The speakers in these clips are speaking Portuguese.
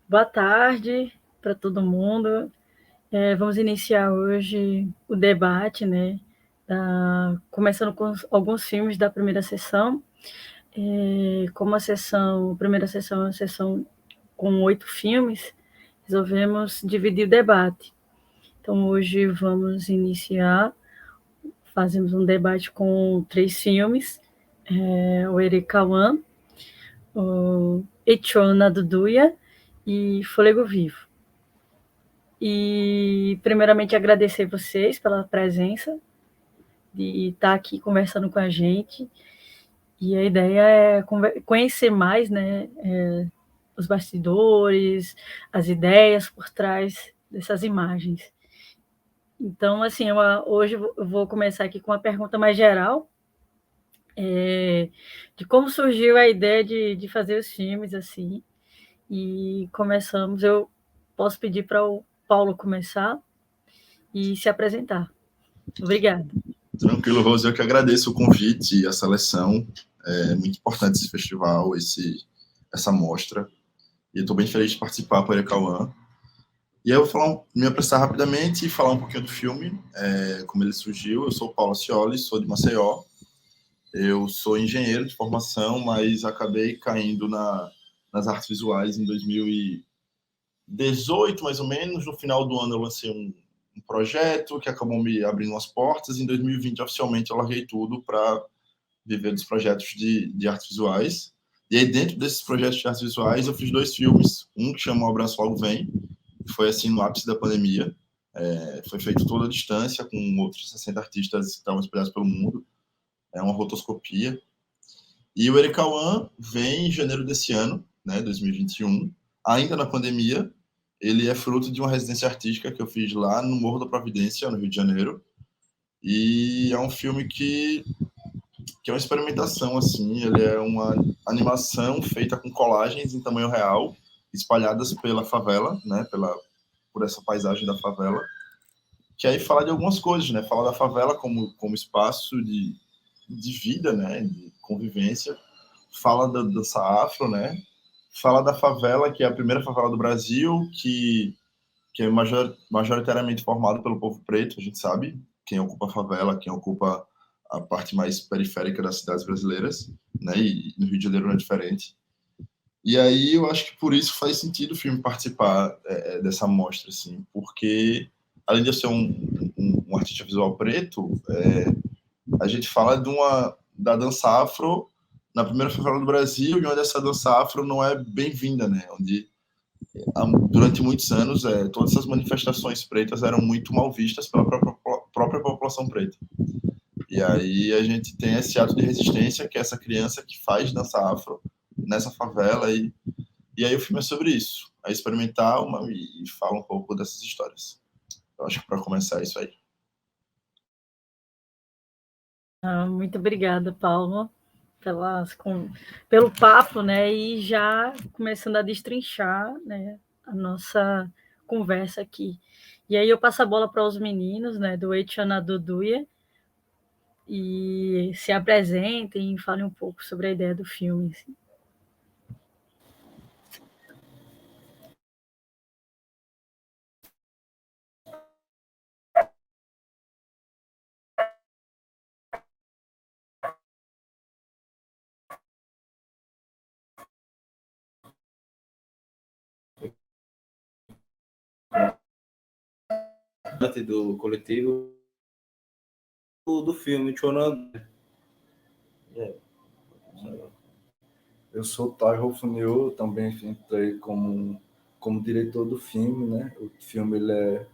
Boa tarde para todo mundo. Vamos iniciar hoje o debate, né? Começando com alguns filmes da primeira sessão. Como a primeira sessão é uma sessão com 8 filmes, resolvemos dividir o debate. Então, hoje vamos fazemos um debate com 3 filmes, o Erekawan, o Echona Duduya e Fôlego Vivo. E, primeiramente, agradecer vocês pela presença, de estar aqui conversando com a gente. E a ideia é conhecer mais, né, os bastidores, as ideias por trás dessas imagens. Então, assim, hoje eu vou começar aqui com uma pergunta mais geral, de como surgiu a ideia de fazer os filmes, assim. E começamos, eu posso pedir para o Paulo começar e se apresentar. Obrigada. Tranquilo, Rose, eu que agradeço o convite e a seleção. É muito importante esse festival, essa mostra. E estou bem feliz de participar por Erekawan. E eu vou me apresentar rapidamente e falar um pouquinho do filme, como ele surgiu. Eu sou o Paulo Scioli, sou de Maceió. Eu sou engenheiro de formação, mas acabei caindo nas artes visuais em 2018, mais ou menos. No final do ano eu lancei um projeto que acabou me abrindo umas portas. Em 2020, oficialmente, eu larguei tudo para viver dos projetos de artes visuais. E aí, dentro desses projetos de artes visuais, eu fiz 2 filmes. Um que chama O Abraço Logo Vem, que foi assim no ápice da pandemia. Foi feito toda a distância, com outros 60 artistas que estavam espalhados pelo mundo. É uma rotoscopia. E o Erekawan vem em janeiro desse ano, né, 2021, ainda na pandemia. Ele é fruto de uma residência artística que eu fiz lá no Morro da Providência, no Rio de Janeiro. E é um filme que é uma experimentação, assim. Ele é uma animação feita com colagens em tamanho real, espalhadas pela favela, né, por essa paisagem da favela, que aí fala de algumas coisas, né? Fala da favela como espaço de vida, né, de convivência. Fala da dança afro, né? Fala da favela, que é a primeira favela do Brasil, que é majoritariamente formada pelo povo preto, a gente sabe quem ocupa a favela, quem ocupa a parte mais periférica das cidades brasileiras, né? E no Rio de Janeiro não é diferente. E aí eu acho que por isso faz sentido o filme participar dessa mostra, assim, porque além de eu ser um artista visual preto, a gente fala da dança afro na primeira favela do Brasil, e onde essa dança afro não é bem-vinda, né? Onde durante muitos anos, todas essas manifestações pretas eram muito mal vistas pela própria população preta. E aí a gente tem esse ato de resistência, que é essa criança que faz dança afro nessa favela, e aí o filme é sobre isso. É experimental e fala um pouco dessas histórias. Eu acho que para começar é isso aí. Muito obrigada, Paulo, pelo papo, né? E já começando a destrinchar, né, a nossa conversa aqui. E aí eu passo a bola para os meninos, né, do Echana Duduya, e se apresentem e falem um pouco sobre a ideia do filme. Assim. Do coletivo do filme Chorando. Eu sou Tairo Funio, também entrei como diretor do filme, né? O filme ele é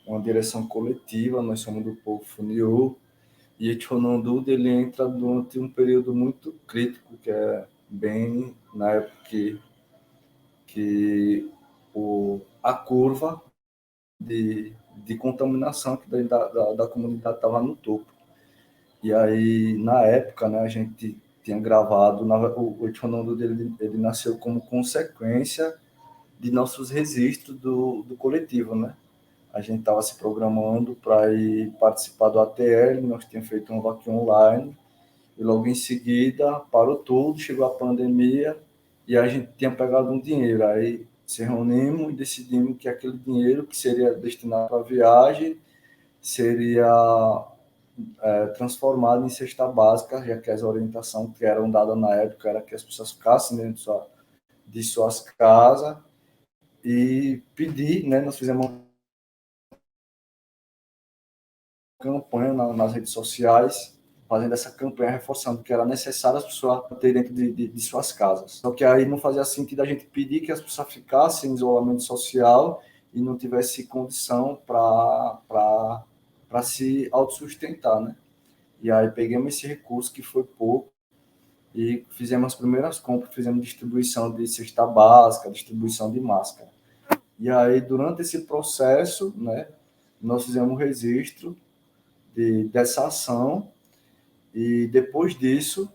uma direção coletiva, nós somos do povo Funio, e Chonondu ele entra durante um período muito crítico, que é bem na época que a curva de contaminação que da comunidade estava no topo. E aí, na época, né, a gente tinha gravado, o Chonondu ele nasceu como consequência de nossos registros do coletivo, né? A gente estava se programando para ir participar do ATL, nós tínhamos feito um vaquinha online, e logo em seguida parou tudo, chegou a pandemia, e a gente tinha pegado um dinheiro. Aí se reunimos e decidimos que aquele dinheiro que seria destinado para a viagem seria transformado em cesta básica, já que as orientações que eram dadas na época era que as pessoas ficassem dentro de suas casas e pedir, né, nós fizemos uma campanha nas redes sociais, fazendo essa campanha, reforçando que era necessário as pessoas terem dentro de suas casas. Só que aí não fazia sentido a gente pedir que as pessoas ficassem em isolamento social e não tivesse condição para se autossustentar, né? E aí pegamos esse recurso, que foi pouco, e fizemos as primeiras compras, fizemos distribuição de cesta básica, distribuição de máscara. E aí, durante esse processo, né, nós fizemos um registro dessa ação, e depois disso,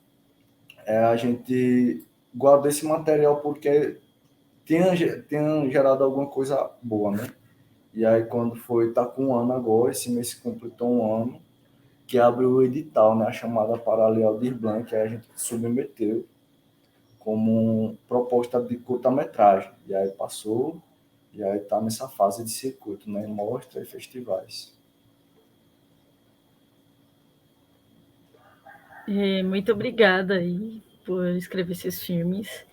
a gente guardou esse material porque tinha gerado alguma coisa boa, né? E aí, quando tá com 1 ano agora, esse mês se completou 1 ano, que abriu o edital, né, a chamada para a Lei Aldir Blanc, que a gente submeteu como proposta de curta-metragem. E aí passou, e aí está nessa fase de circuito, né, mostra e festivais. Muito obrigada aí por escrever esses filmes.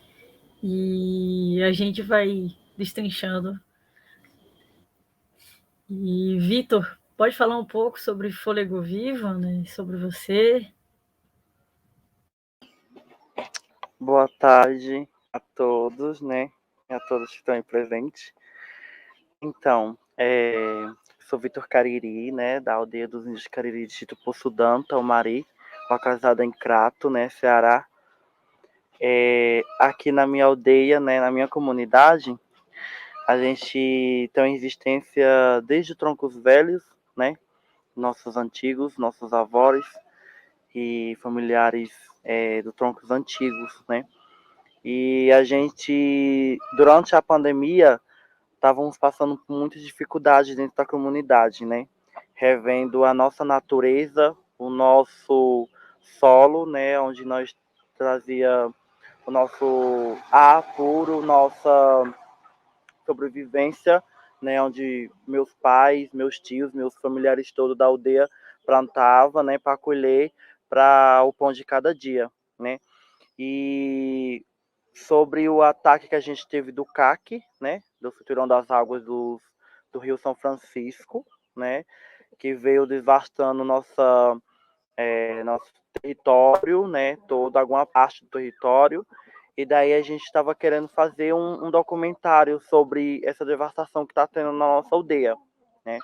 E a gente vai destrinchando. E, Vitor, pode falar um pouco sobre Fôlego Vivo, né? Sobre você? Boa tarde a todos, né? A todos que estão aí presentes. Então, sou Vitor Cariri, né? Da aldeia dos índios Cariri, distrito Poçudã, Talmari, localizado em Crato, né? Ceará. Aqui na minha aldeia, né? Na minha comunidade, a gente tem uma existência desde troncos velhos, né? Nossos antigos, nossos avós e familiares do troncos antigos, né? E a gente, durante a pandemia, estávamos passando por muitas dificuldades dentro da comunidade, né? Revendo a nossa natureza, o nosso solo, né? Onde nós trazia o nosso ar puro, nossa sobrevivência, né? Onde meus pais, meus tios, meus familiares todos da aldeia plantavam, né? Para colher para o pão de cada dia, né? E sobre o ataque que a gente teve do CAC, né, do Cinturão das Águas do Rio São Francisco, né, que veio devastando nosso território, né, toda alguma parte do território, e daí a gente estava querendo fazer um documentário sobre essa devastação que está tendo na nossa aldeia, né,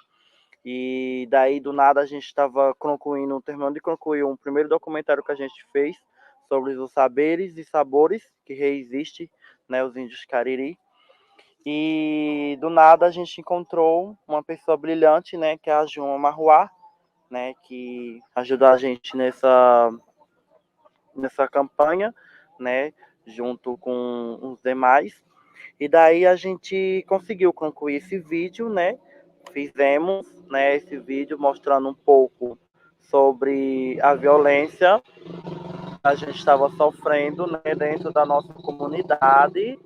e daí do nada a gente estava terminando de concluir um primeiro documentário que a gente fez sobre os saberes e sabores que reexiste, né, os índios Cariri. E do nada a gente encontrou uma pessoa brilhante, né, que é a Juma Marruá, né, que ajudou a gente nessa campanha, né, junto com os demais. E daí a gente conseguiu concluir esse vídeo, né? Fizemos, né, esse vídeo mostrando um pouco sobre a violência que a gente estava sofrendo, né, dentro da nossa comunidade,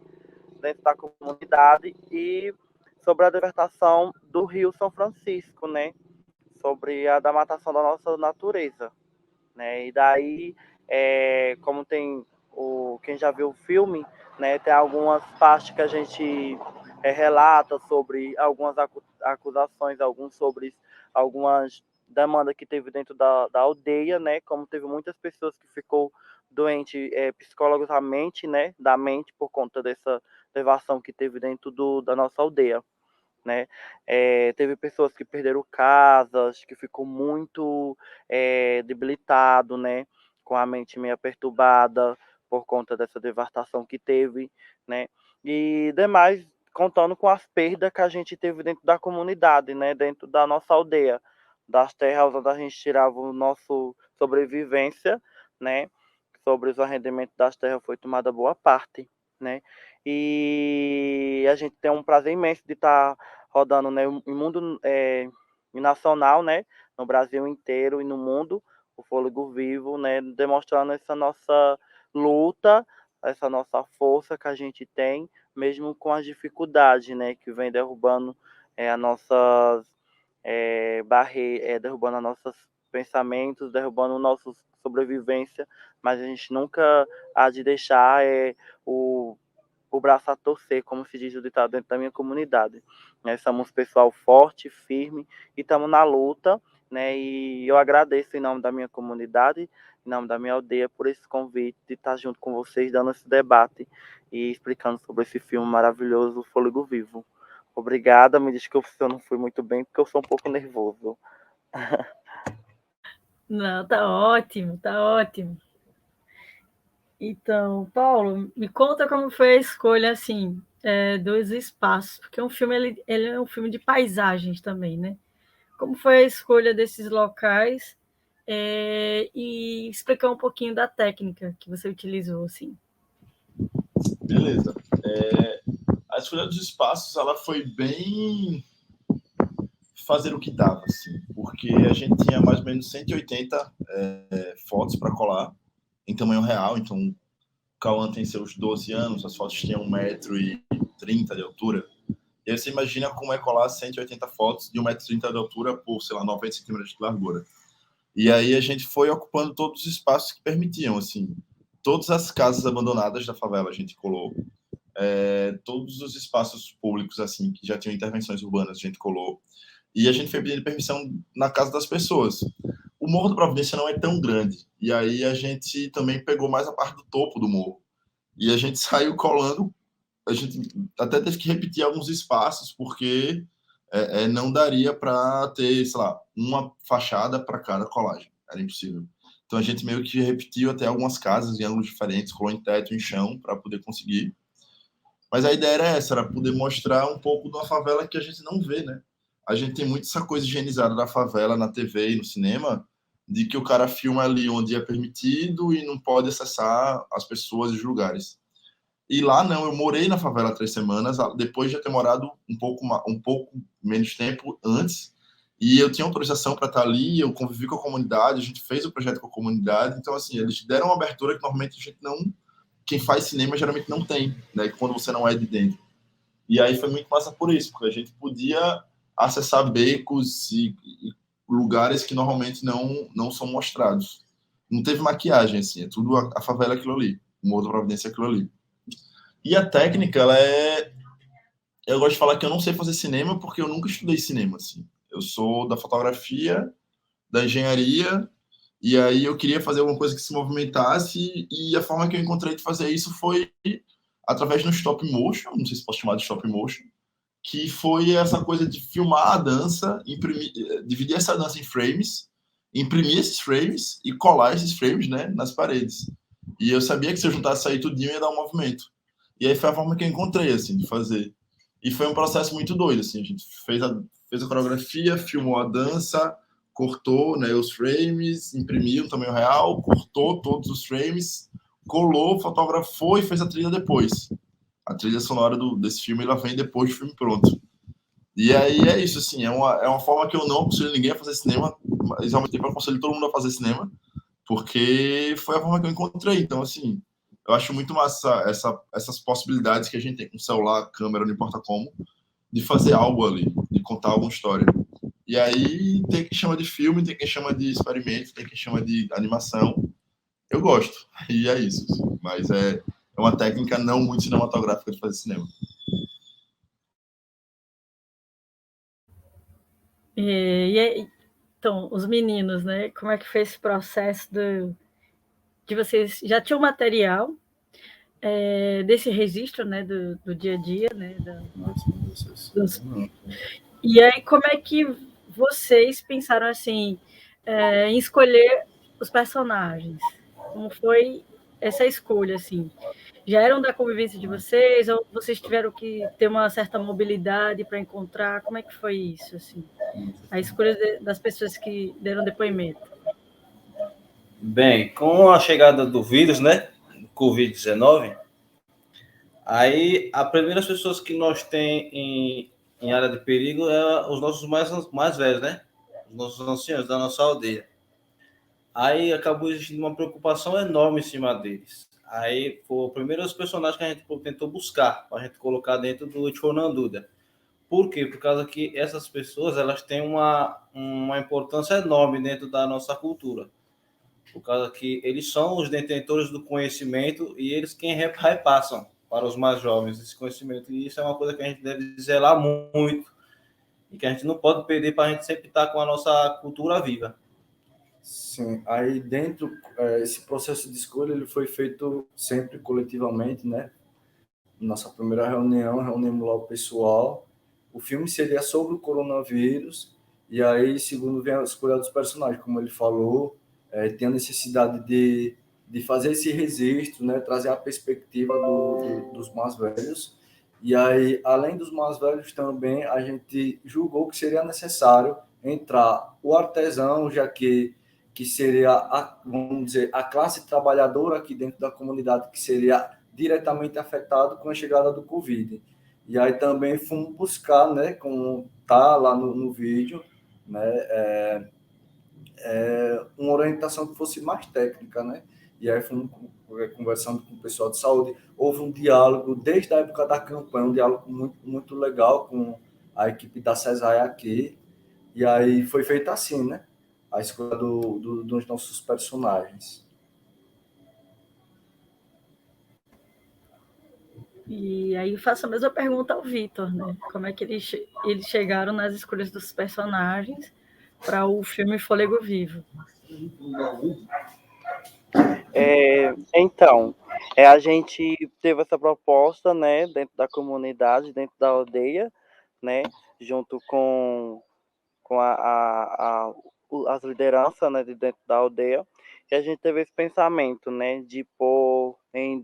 e sobre a devastação do Rio São Francisco, né, sobre a dematação da nossa natureza, né, e daí, como tem quem já viu o filme, né, tem algumas partes que a gente relata sobre algumas acusações, algumas demandas que teve dentro da aldeia, né, como teve muitas pessoas que ficou doente psicologicamente, né, da mente por conta dessa devastação que teve dentro da nossa aldeia, né? Teve pessoas que perderam casas, que ficou muito debilitado, né? Com a mente meio perturbada por conta dessa devastação que teve, né? E demais, contando com as perdas que a gente teve dentro da comunidade, né? Dentro da nossa aldeia, das terras onde a gente tirava o nosso sobrevivência, né? Sobre os arrendimentos das terras foi tomada boa parte, né? E a gente tem um prazer imenso de estar rodando, né, em mundo nacional, né, no Brasil inteiro e no mundo, o Fôlego Vivo, né, demonstrando essa nossa luta, essa nossa força que a gente tem, mesmo com as dificuldades, né, que vem derrubando a nossas barreiras, derrubando os nossos pensamentos, derrubando nossa sobrevivência, mas a gente nunca há de deixar o braço a torcer, como se diz o ditado dentro da minha comunidade. Nós somos pessoal forte, firme e estamos na luta, né? E eu agradeço em nome da minha comunidade, em nome da minha aldeia, por esse convite de estar junto com vocês, dando esse debate e explicando sobre esse filme maravilhoso, Fôlego Vivo. Obrigada, me desculpe se eu não fui muito bem, porque eu sou um pouco nervoso. Não, tá ótimo, tá ótimo. Então, Paulo, me conta como foi a escolha, assim, dos espaços, porque um filme, ele é um filme de paisagens também, né? Como foi a escolha desses locais e explicar um pouquinho da técnica que você utilizou, assim. Beleza. A escolha dos espaços, ela foi bem fazer o que dava, assim, porque a gente tinha mais ou menos 180 fotos para colar em tamanho real, então o Cauã tem seus 12 anos, as fotos tinham 1,30 m de altura, e aí você imagina como é colar 180 fotos de 1,30 m de altura por, sei lá, 90 centímetros de largura. E aí a gente foi ocupando todos os espaços que permitiam, assim, todas as casas abandonadas da favela a gente colou, todos os espaços públicos, assim, que já tinham intervenções urbanas a gente colou, e a gente foi pedindo permissão na casa das pessoas. O Morro da Providência não é tão grande, e aí a gente também pegou mais a parte do topo do morro, e a gente saiu colando, a gente até teve que repetir alguns espaços, porque não daria para ter, sei lá, uma fachada para cada colagem, era impossível. Então a gente meio que repetiu até algumas casas em ângulos diferentes, colou em teto, em chão, para poder conseguir. Mas a ideia era essa, era poder mostrar um pouco da favela que a gente não vê, né? A gente tem muito essa coisa higienizada da favela na TV e no cinema, de que o cara filma ali onde é permitido e não pode acessar as pessoas e os lugares. E lá não, eu morei na favela 3 semanas, depois de ter morado um pouco menos tempo antes, e eu tinha autorização para estar ali, eu convivi com a comunidade, a gente fez o projeto com a comunidade, então assim, eles deram uma abertura que normalmente a gente não, quem faz cinema geralmente não tem, né, quando você não é de dentro. E aí foi muito massa por isso, porque a gente podia acessar becos e lugares que normalmente não são mostrados. Não teve maquiagem, assim, é tudo a favela aquilo ali, o Morro da Providência aquilo ali. E a técnica, ela eu gosto de falar que eu não sei fazer cinema porque eu nunca estudei cinema, assim. Eu sou da fotografia, da engenharia, e aí eu queria fazer alguma coisa que se movimentasse, e a forma que eu encontrei de fazer isso foi através do stop motion, não sei se posso chamar de stop motion, que foi essa coisa de filmar a dança, dividir essa dança em frames, imprimir esses frames e colar esses frames, né, nas paredes. E eu sabia que se eu juntasse aí tudinho ia dar um movimento. E aí foi a forma que eu encontrei, assim, de fazer. E foi um processo muito doido, assim, a gente fez a coreografia, filmou a dança, cortou, né, os frames, imprimiu um tamanho real, cortou todos os frames, colou, fotografou e fez a trilha depois. A trilha sonora desse filme, ela vem depois do filme pronto. E aí é isso, assim, é uma forma que eu não aconselho ninguém a fazer cinema, mas ao mesmo tempo eu aconselho todo mundo a fazer cinema, porque foi a forma que eu encontrei. Então, assim, eu acho muito massa essas possibilidades que a gente tem com celular, câmera, não importa como, de fazer algo ali, de contar alguma história. E aí tem quem chama de filme, tem quem chama de experimento, tem quem chama de animação. Eu gosto, e é isso. Mas é uma técnica não muito cinematográfica de fazer cinema. Então, os meninos, né? Como é que foi esse processo de vocês já tinham material desse registro, né, do dia a dia, né? E aí, como é que vocês pensaram assim em escolher os personagens? Como foi essa escolha, assim? Já eram da convivência de vocês ou vocês tiveram que ter uma certa mobilidade para encontrar? Como é que foi isso, assim? A escolha das pessoas que deram depoimento. Bem, com a chegada do vírus, né, Covid-19, aí as primeiras pessoas que nós tem em área de perigo é os nossos mais velhos, né, os nossos anciãos da nossa aldeia. Aí acabou existindo uma preocupação enorme em cima deles. Aí foi o primeiro dos personagens que a gente tentou buscar, para a gente colocar dentro do Ichonanduda. Por quê? Por causa que essas pessoas elas têm uma importância enorme dentro da nossa cultura. Por causa que eles são os detentores do conhecimento e eles quem repassam para os mais jovens esse conhecimento. E isso é uma coisa que a gente deve zelar muito e que a gente não pode perder para a gente sempre estar com a nossa cultura viva. Sim, aí dentro, esse processo de escolha ele foi feito sempre coletivamente, né? Nossa primeira reunião, reunimos lá o pessoal. O filme seria sobre o coronavírus, e aí, segundo vem a escolha dos personagens, como ele falou, tem a necessidade de fazer esse registro, né? Trazer a perspectiva dos mais velhos. E aí, além dos mais velhos também, a gente julgou que seria necessário entrar o artesão, já que seria, vamos dizer, a classe trabalhadora aqui dentro da comunidade, que seria diretamente afetado com a chegada do Covid. E aí também fomos buscar, né, como tá lá no vídeo, né, uma orientação que fosse mais técnica, né? E aí fomos conversando com o pessoal de saúde, houve um diálogo desde a época da campanha, um diálogo muito, muito legal com a equipe da CESAI aqui, e aí foi feito assim, né? A escolha dos nossos personagens. E aí eu faço a mesma pergunta ao Vitor, né? Como é que eles chegaram nas escolhas dos personagens para o filme Fôlego Vivo? Então, a gente teve essa proposta, né, dentro da comunidade, dentro da aldeia, né, junto com as lideranças, né, de dentro da aldeia, e a gente teve esse pensamento, né, de pôr em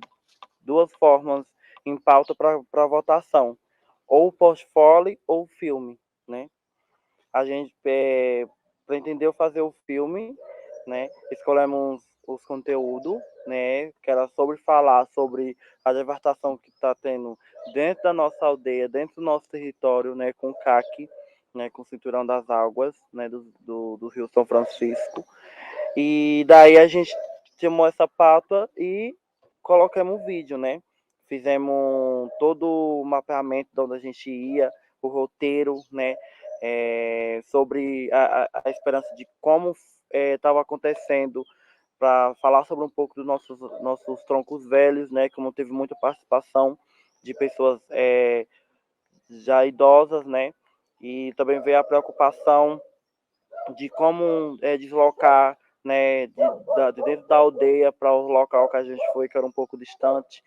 duas formas em pauta para votação, ou o portfólio ou o filme, né? A gente pretendeu fazer o filme, né? Escolhemos os conteúdos, né? Que era sobre falar sobre a devastação que está tendo dentro da nossa aldeia, dentro do nosso território, né? Com o CAC, né? Com o Cinturão das Águas, né? Do Rio São Francisco. E daí a gente chamou essa pauta e colocamos o vídeo, né? Fizemos todo o mapeamento de onde a gente ia, o roteiro, né? Sobre a esperança de como estava acontecendo, para falar sobre um pouco dos nossos troncos velhos, né? Como teve muita participação de pessoas já idosas, né? E também veio a preocupação de como deslocar, né, de dentro da aldeia para o local que a gente foi, que era um pouco distante.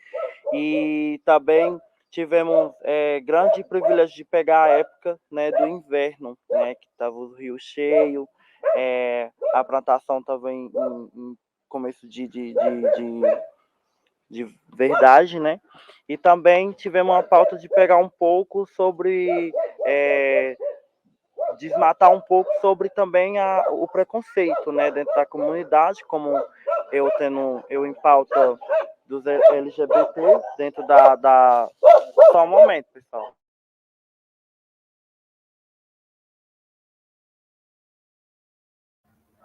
E também tivemos grande privilégio de pegar a época, né, do inverno, né, que estava o rio cheio, a plantação estava em começo de verdade, né? E também tivemos uma pauta de pegar um pouco sobre desmatar um pouco sobre também o preconceito, né, dentro da comunidade, como eu em pauta dos LGBT dentro da... Só um momento, pessoal.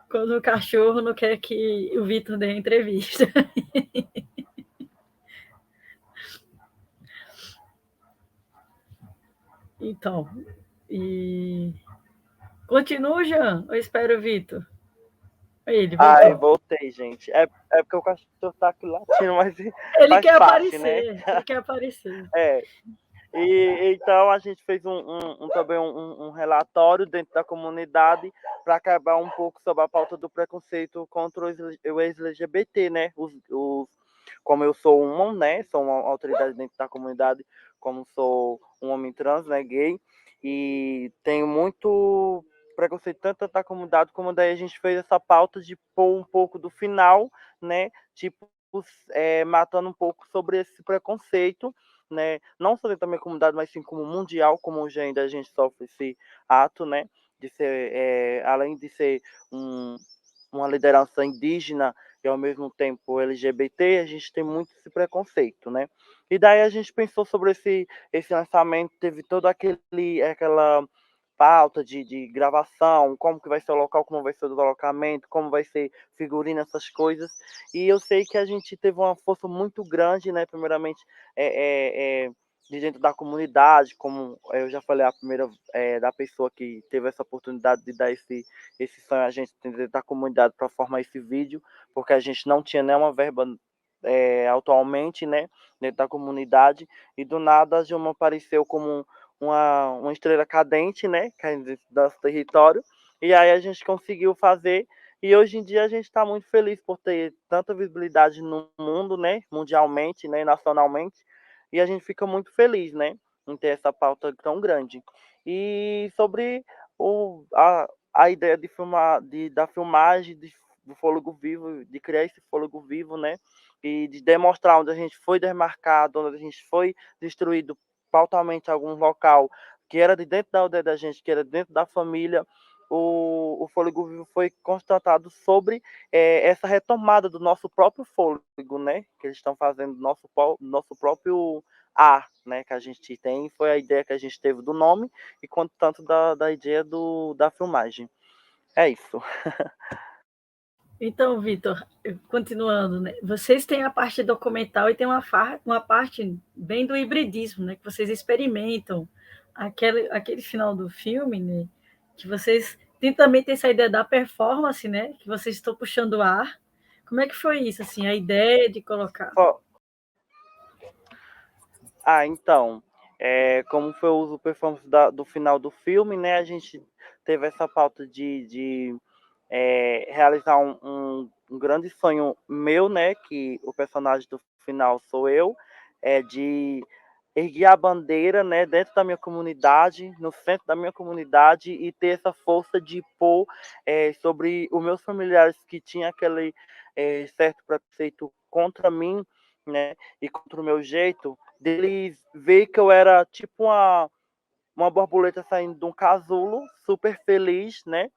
Quando o cachorro não quer que o Vitor dê entrevista. Então, e... Continua, Jean? Eu espero o Vitor. Ele voltou. Ai, voltei, gente. É porque o cachorro tá aqui latindo, mas Ele faz quer parte, aparecer, né? ele quer aparecer. E então a gente fez também um relatório dentro da comunidade para acabar um pouco sobre a pauta do preconceito contra o ex-LGBT, né? Como eu sou né? Sou uma autoridade dentro da comunidade, como sou um homem trans, né? Gay, e tenho muito preconceito tanto da comunidade como daí a gente fez essa pauta de pôr um pouco do final, né? Tipo, matando um pouco sobre esse preconceito, né? Não só dentro da minha comunidade, mas sim como mundial, como hoje ainda a gente sofre esse ato, né? De ser, além de ser uma liderança indígena e ao mesmo tempo LGBT, a gente tem muito esse preconceito, né? E daí a gente pensou sobre esse lançamento, teve todo aquela pauta de gravação, como que vai ser o local, como vai ser o deslocamento, como vai ser figurino, essas coisas. E eu sei que a gente teve uma força muito grande, né? Primeiramente, de dentro da comunidade, como eu já falei, a primeira da pessoa que teve essa oportunidade de dar esse sonho a gente dentro da comunidade para formar esse vídeo, porque a gente não tinha nenhuma verba atualmente, né, dentro da comunidade, e do nada a Gilma apareceu como uma estrela cadente, né, que é dentro do nosso território, e aí a gente conseguiu fazer, e hoje em dia a gente está muito feliz por ter tanta visibilidade no mundo, né, mundialmente, né, nacionalmente, e a gente fica muito feliz, né, em ter essa pauta tão grande. E sobre a ideia de filmar, da filmagem do fôlego vivo, de criar esse fôlego vivo, né, e de demonstrar onde a gente foi demarcado, onde a gente foi destruído pautalmente algum local que era de dentro da aldeia da gente, que era dentro da família, o fôlego vivo foi constatado sobre essa retomada do nosso próprio fôlego, né? Que eles estão fazendo do nosso próprio ar, né? Que a gente tem, foi a ideia que a gente teve do nome e quanto tanto da ideia da filmagem. É isso. Então, Vitor, continuando, né? Vocês têm a parte documental e tem uma parte bem do hibridismo, né? Que vocês experimentam aquele final do filme, né? Que vocês também tem essa ideia da performance, né? Que vocês estão puxando o ar. Como é que foi isso, assim, a ideia de colocar? Então, como foi o uso performance do final do filme, né? A gente teve essa pauta de realizar um grande sonho meu, né? Que o personagem do final sou eu, de erguer a bandeira, né? Dentro da minha comunidade, no centro da minha comunidade e ter essa força de pôr sobre os meus familiares que tinham aquele certo preconceito contra mim, né? E contra o meu jeito, deles ver que eu era tipo uma borboleta saindo de um casulo, super feliz, né?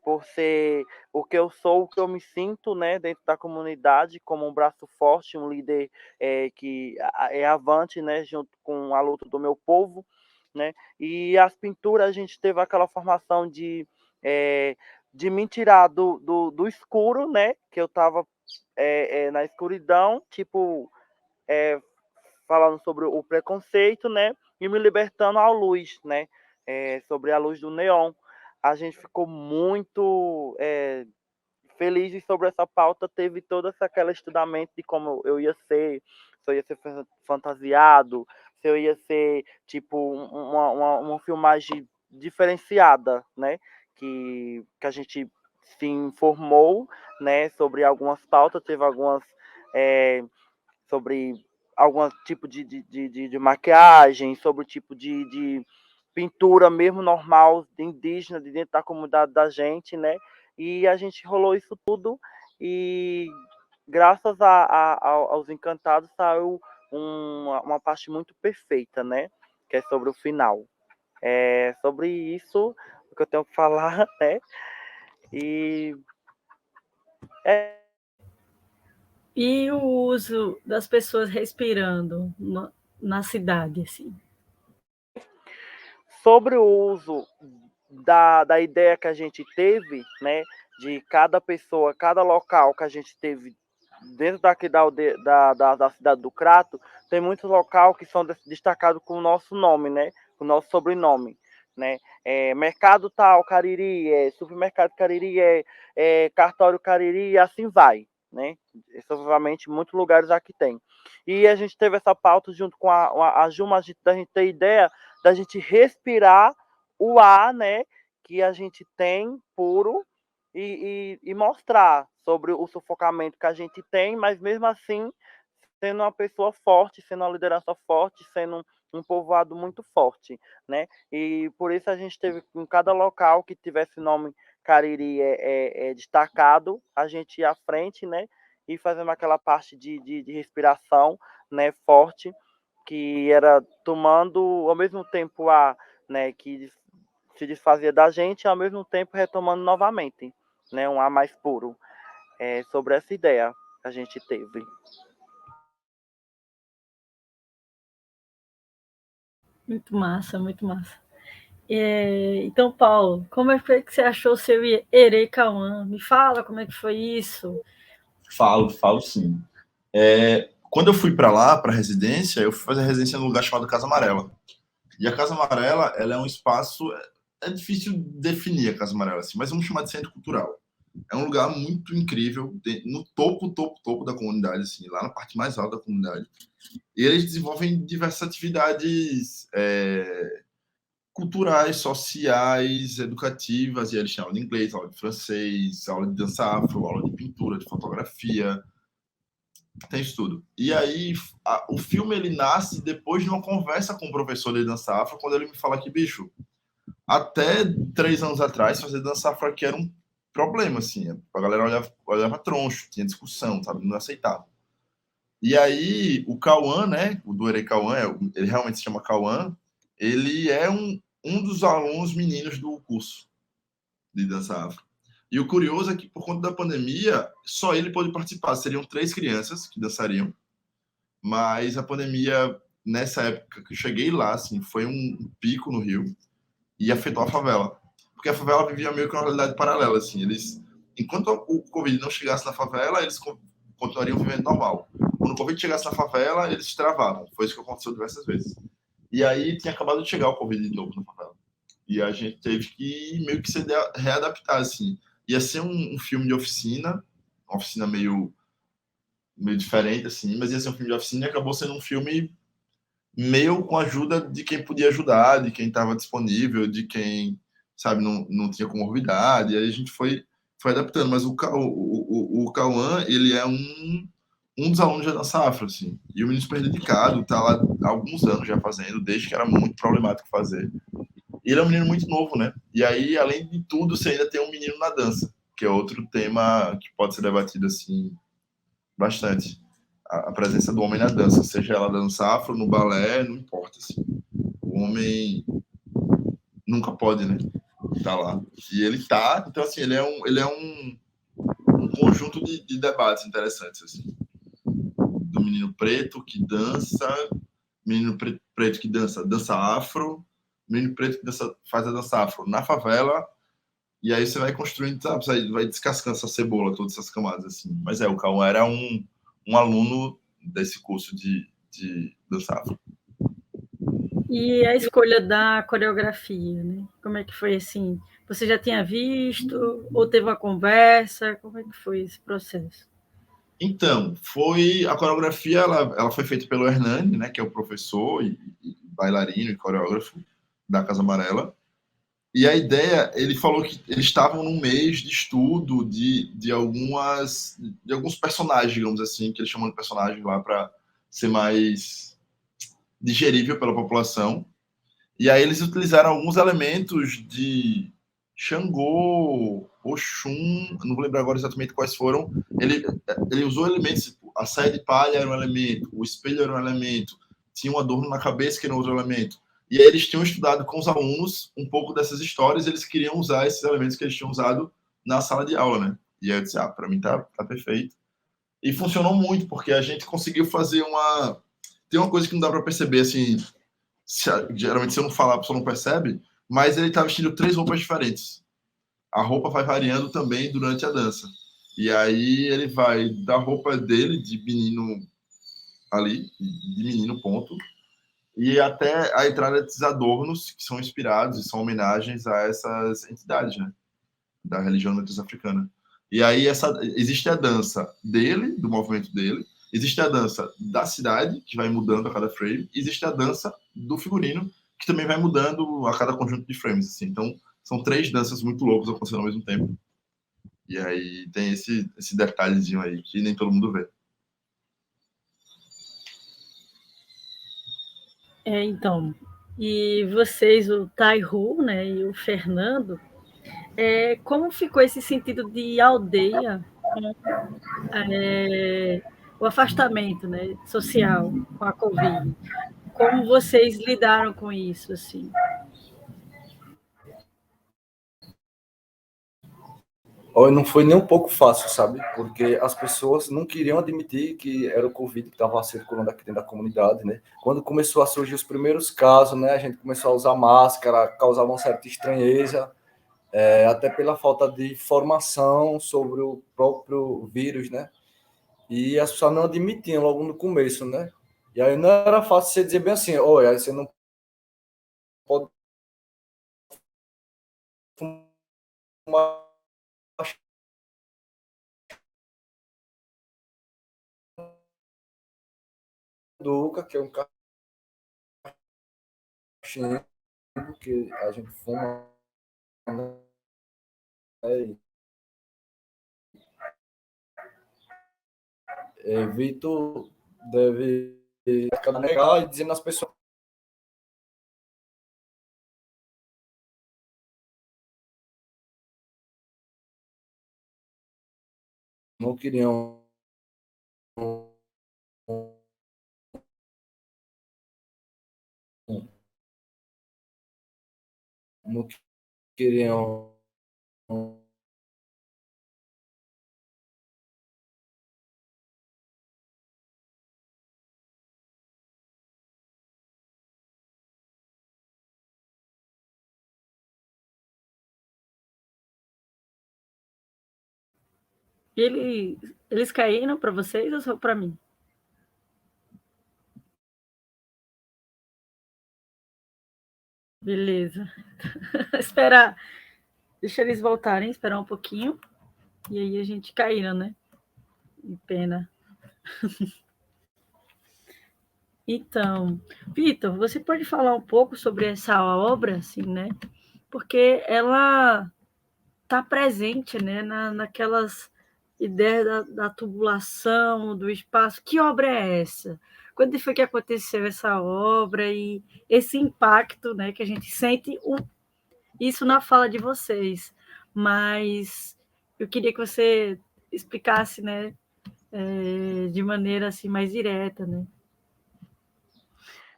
Por ser o que eu sou, o que eu me sinto, né, dentro da comunidade, como um braço forte, um líder que é avante, né, junto com a luta do meu povo, né, e as pinturas a gente teve aquela formação de me tirar do escuro, né, que eu estava na escuridão, tipo, falando sobre o preconceito, né, e me libertando à luz, né, sobre a luz do neon. A gente ficou muito feliz e sobre essa pauta teve todo aquele estudamento de como eu ia ser, se eu ia ser fantasiado, se eu ia ser tipo uma filmagem diferenciada, né, que a gente se informou, né, sobre algumas pautas, teve algumas sobre algum tipo de maquiagem, sobre o tipo de pintura mesmo normal, indígena, de dentro da comunidade da gente, né? E a gente rolou isso tudo e graças aos Encantados saiu uma parte muito perfeita, né? Que é sobre o final. É sobre isso o que eu tenho que falar, né? E E o uso das pessoas respirando na cidade, assim? sobre o uso da ideia que a gente teve, né, de cada pessoa, cada local que a gente teve dentro daqui da cidade do Crato, tem muitos locais que são destacados com o nosso nome, né, com o nosso sobrenome, né, Mercado Tal, Cariri, Supermercado Cariri, Cartório Cariri, e assim vai, né, exatamente muitos lugares aqui tem. E a gente teve essa pauta junto com a Juma, a gente ter ideia da gente respirar o ar, né, que a gente tem puro e mostrar sobre o sufocamento que a gente tem, mas mesmo assim sendo uma pessoa forte, sendo uma liderança forte, sendo um povoado muito forte, né? E por isso a gente teve em cada local que tivesse nome Cariri destacado, a gente ia à frente, né? E fazendo aquela parte de respiração, né? Forte, que era tomando ao mesmo tempo ar, né? Que se desfazia da gente e ao mesmo tempo retomando novamente, né? Um ar mais puro. Sobre essa ideia que a gente teve. Muito massa, muito massa. Então, Paulo, como é que você achou o seu Erê Cauã? Me fala como é que foi isso. Falo sim. Quando eu fui para lá, para a residência, eu fui fazer residência num lugar chamado Casa Amarela. E a Casa Amarela, ela é um espaço... É difícil definir a Casa Amarela, assim, mas vamos chamar de centro cultural. É um lugar muito incrível, no topo da comunidade, assim, lá na parte mais alta da comunidade. E eles desenvolvem diversas atividades culturais, sociais, educativas, e eles têm aula de inglês, aula de francês, aula de dança afro, aula de pintura, de fotografia, tem isso tudo. E aí, o filme, ele nasce depois de uma conversa com o professor de dança afro, quando ele me fala que, bicho, até 3 anos atrás, fazer dança afro aqui era um problema, assim, a galera olhava troncho, tinha discussão, sabe, não aceitava. E aí, o Cauã, né, o do Erê Cauã, ele realmente se chama Cauã, ele é um dos alunos meninos do curso de dança afro. E o curioso é que, por conta da pandemia, só ele pôde participar. Seriam 3 crianças que dançariam, mas a pandemia, nessa época que eu cheguei lá, assim, foi um pico no Rio e afetou a favela. Porque a favela vivia meio que uma realidade paralela, assim. Enquanto o Covid não chegasse na favela, eles continuariam vivendo normal. Quando o Covid chegasse na favela, eles travavam. Foi isso que aconteceu diversas vezes. E aí tinha acabado de chegar o Covid de novo na favela. E a gente teve que meio que se readaptar, assim. Ia ser um filme de oficina, uma oficina meio diferente, assim, mas ia ser um filme de oficina e acabou sendo um filme meu com a ajuda de quem podia ajudar, de quem estava disponível, de quem, sabe, não tinha comorbidade. E aí a gente foi adaptando. Mas o Cauã, ele é um dos alunos da dança afro, assim. E o menino super dedicado, tá lá há alguns anos já fazendo, desde que era muito problemático fazer. E ele é um menino muito novo, né? E aí, além de tudo, você ainda tem um menino na dança, que é outro tema que pode ser debatido, assim, bastante. A presença do homem na dança, seja ela dança afro, no balé, não importa, assim. O homem nunca pode, né? Tá lá. E ele tá, então, assim, ele é um conjunto de debates interessantes, assim. Do menino preto que dança, menino preto que dança afro, menino preto que faz a dança afro na favela, e aí você vai construindo, sabe, você vai descascando essa cebola, todas essas camadas, assim. Mas o Cauã era um aluno desse curso de dança afro. E a escolha da coreografia, né? Como é que foi assim? Você já tinha visto ou teve uma conversa? Como é que foi esse processo? Então, a coreografia, ela foi feita pelo Hernani, né, que é o professor e bailarino e coreógrafo da Casa Amarela. E a ideia, ele falou que eles estavam num mês de estudo de alguns personagens, digamos assim, que eles chamam de personagens lá para ser mais digerível pela população. E aí eles utilizaram alguns elementos de Xangô, Oxum, não vou lembrar agora exatamente quais foram. Ele usou elementos, tipo, a saia de palha era um elemento, o espelho era um elemento, tinha um adorno na cabeça que era outro elemento. E aí eles tinham estudado com os alunos um pouco dessas histórias, e eles queriam usar esses elementos que eles tinham usado na sala de aula, né? E aí eu disse, para mim tá perfeito. E funcionou muito, porque a gente conseguiu fazer uma... Tem uma coisa que não dá para perceber, assim, geralmente se eu não falar, a pessoa não percebe, mas ele tá vestindo 3 roupas diferentes. A roupa vai variando também durante a dança. E aí ele vai da roupa dele, de menino ali, de menino ponto, e até a entrada desses adornos que são inspirados e são homenagens a essas entidades, né, da religião matriz africana. E aí existe a dança dele, do movimento dele, existe a dança da cidade, que vai mudando a cada frame, e existe a dança do figurino, que também vai mudando a cada conjunto de frames. Assim. Então, são 3 danças muito loucas acontecendo ao mesmo tempo. E aí tem esse detalhezinho aí que nem todo mundo vê. Então, e vocês, o Taihu, né, e o Fernando, como ficou esse sentido de aldeia com o afastamento, né, social com a Covid? Como vocês lidaram com isso, assim? Olha, não foi nem um pouco fácil, sabe? Porque as pessoas não queriam admitir que era o Covid que estava circulando aqui dentro da comunidade, né? Quando começou a surgir os primeiros casos, né? A gente começou a usar máscara, causava uma certa estranheza, até pela falta de informação sobre o próprio vírus, né? E as pessoas não admitiam logo no começo, né? E aí não era fácil você dizer bem assim, olha, você não pode fumar Duca, que é um cachimbo que a gente fuma, né? Vitor deve negar e dizendo às pessoas que não queriam não queriam Eles caíram para vocês ou só para mim? Beleza. Esperar. Deixa eles voltarem, esperar um pouquinho. E aí a gente caíram, né? Que pena. Então, Vitor, você pode falar um pouco sobre essa obra, assim, né? Porque ela está presente, né? Naquelas ideias da tubulação, do espaço. Que obra é essa? Quando foi que aconteceu essa obra e esse impacto, né? Que a gente sente isso na fala de vocês. Mas eu queria que você explicasse, né? De maneira assim mais direta, né?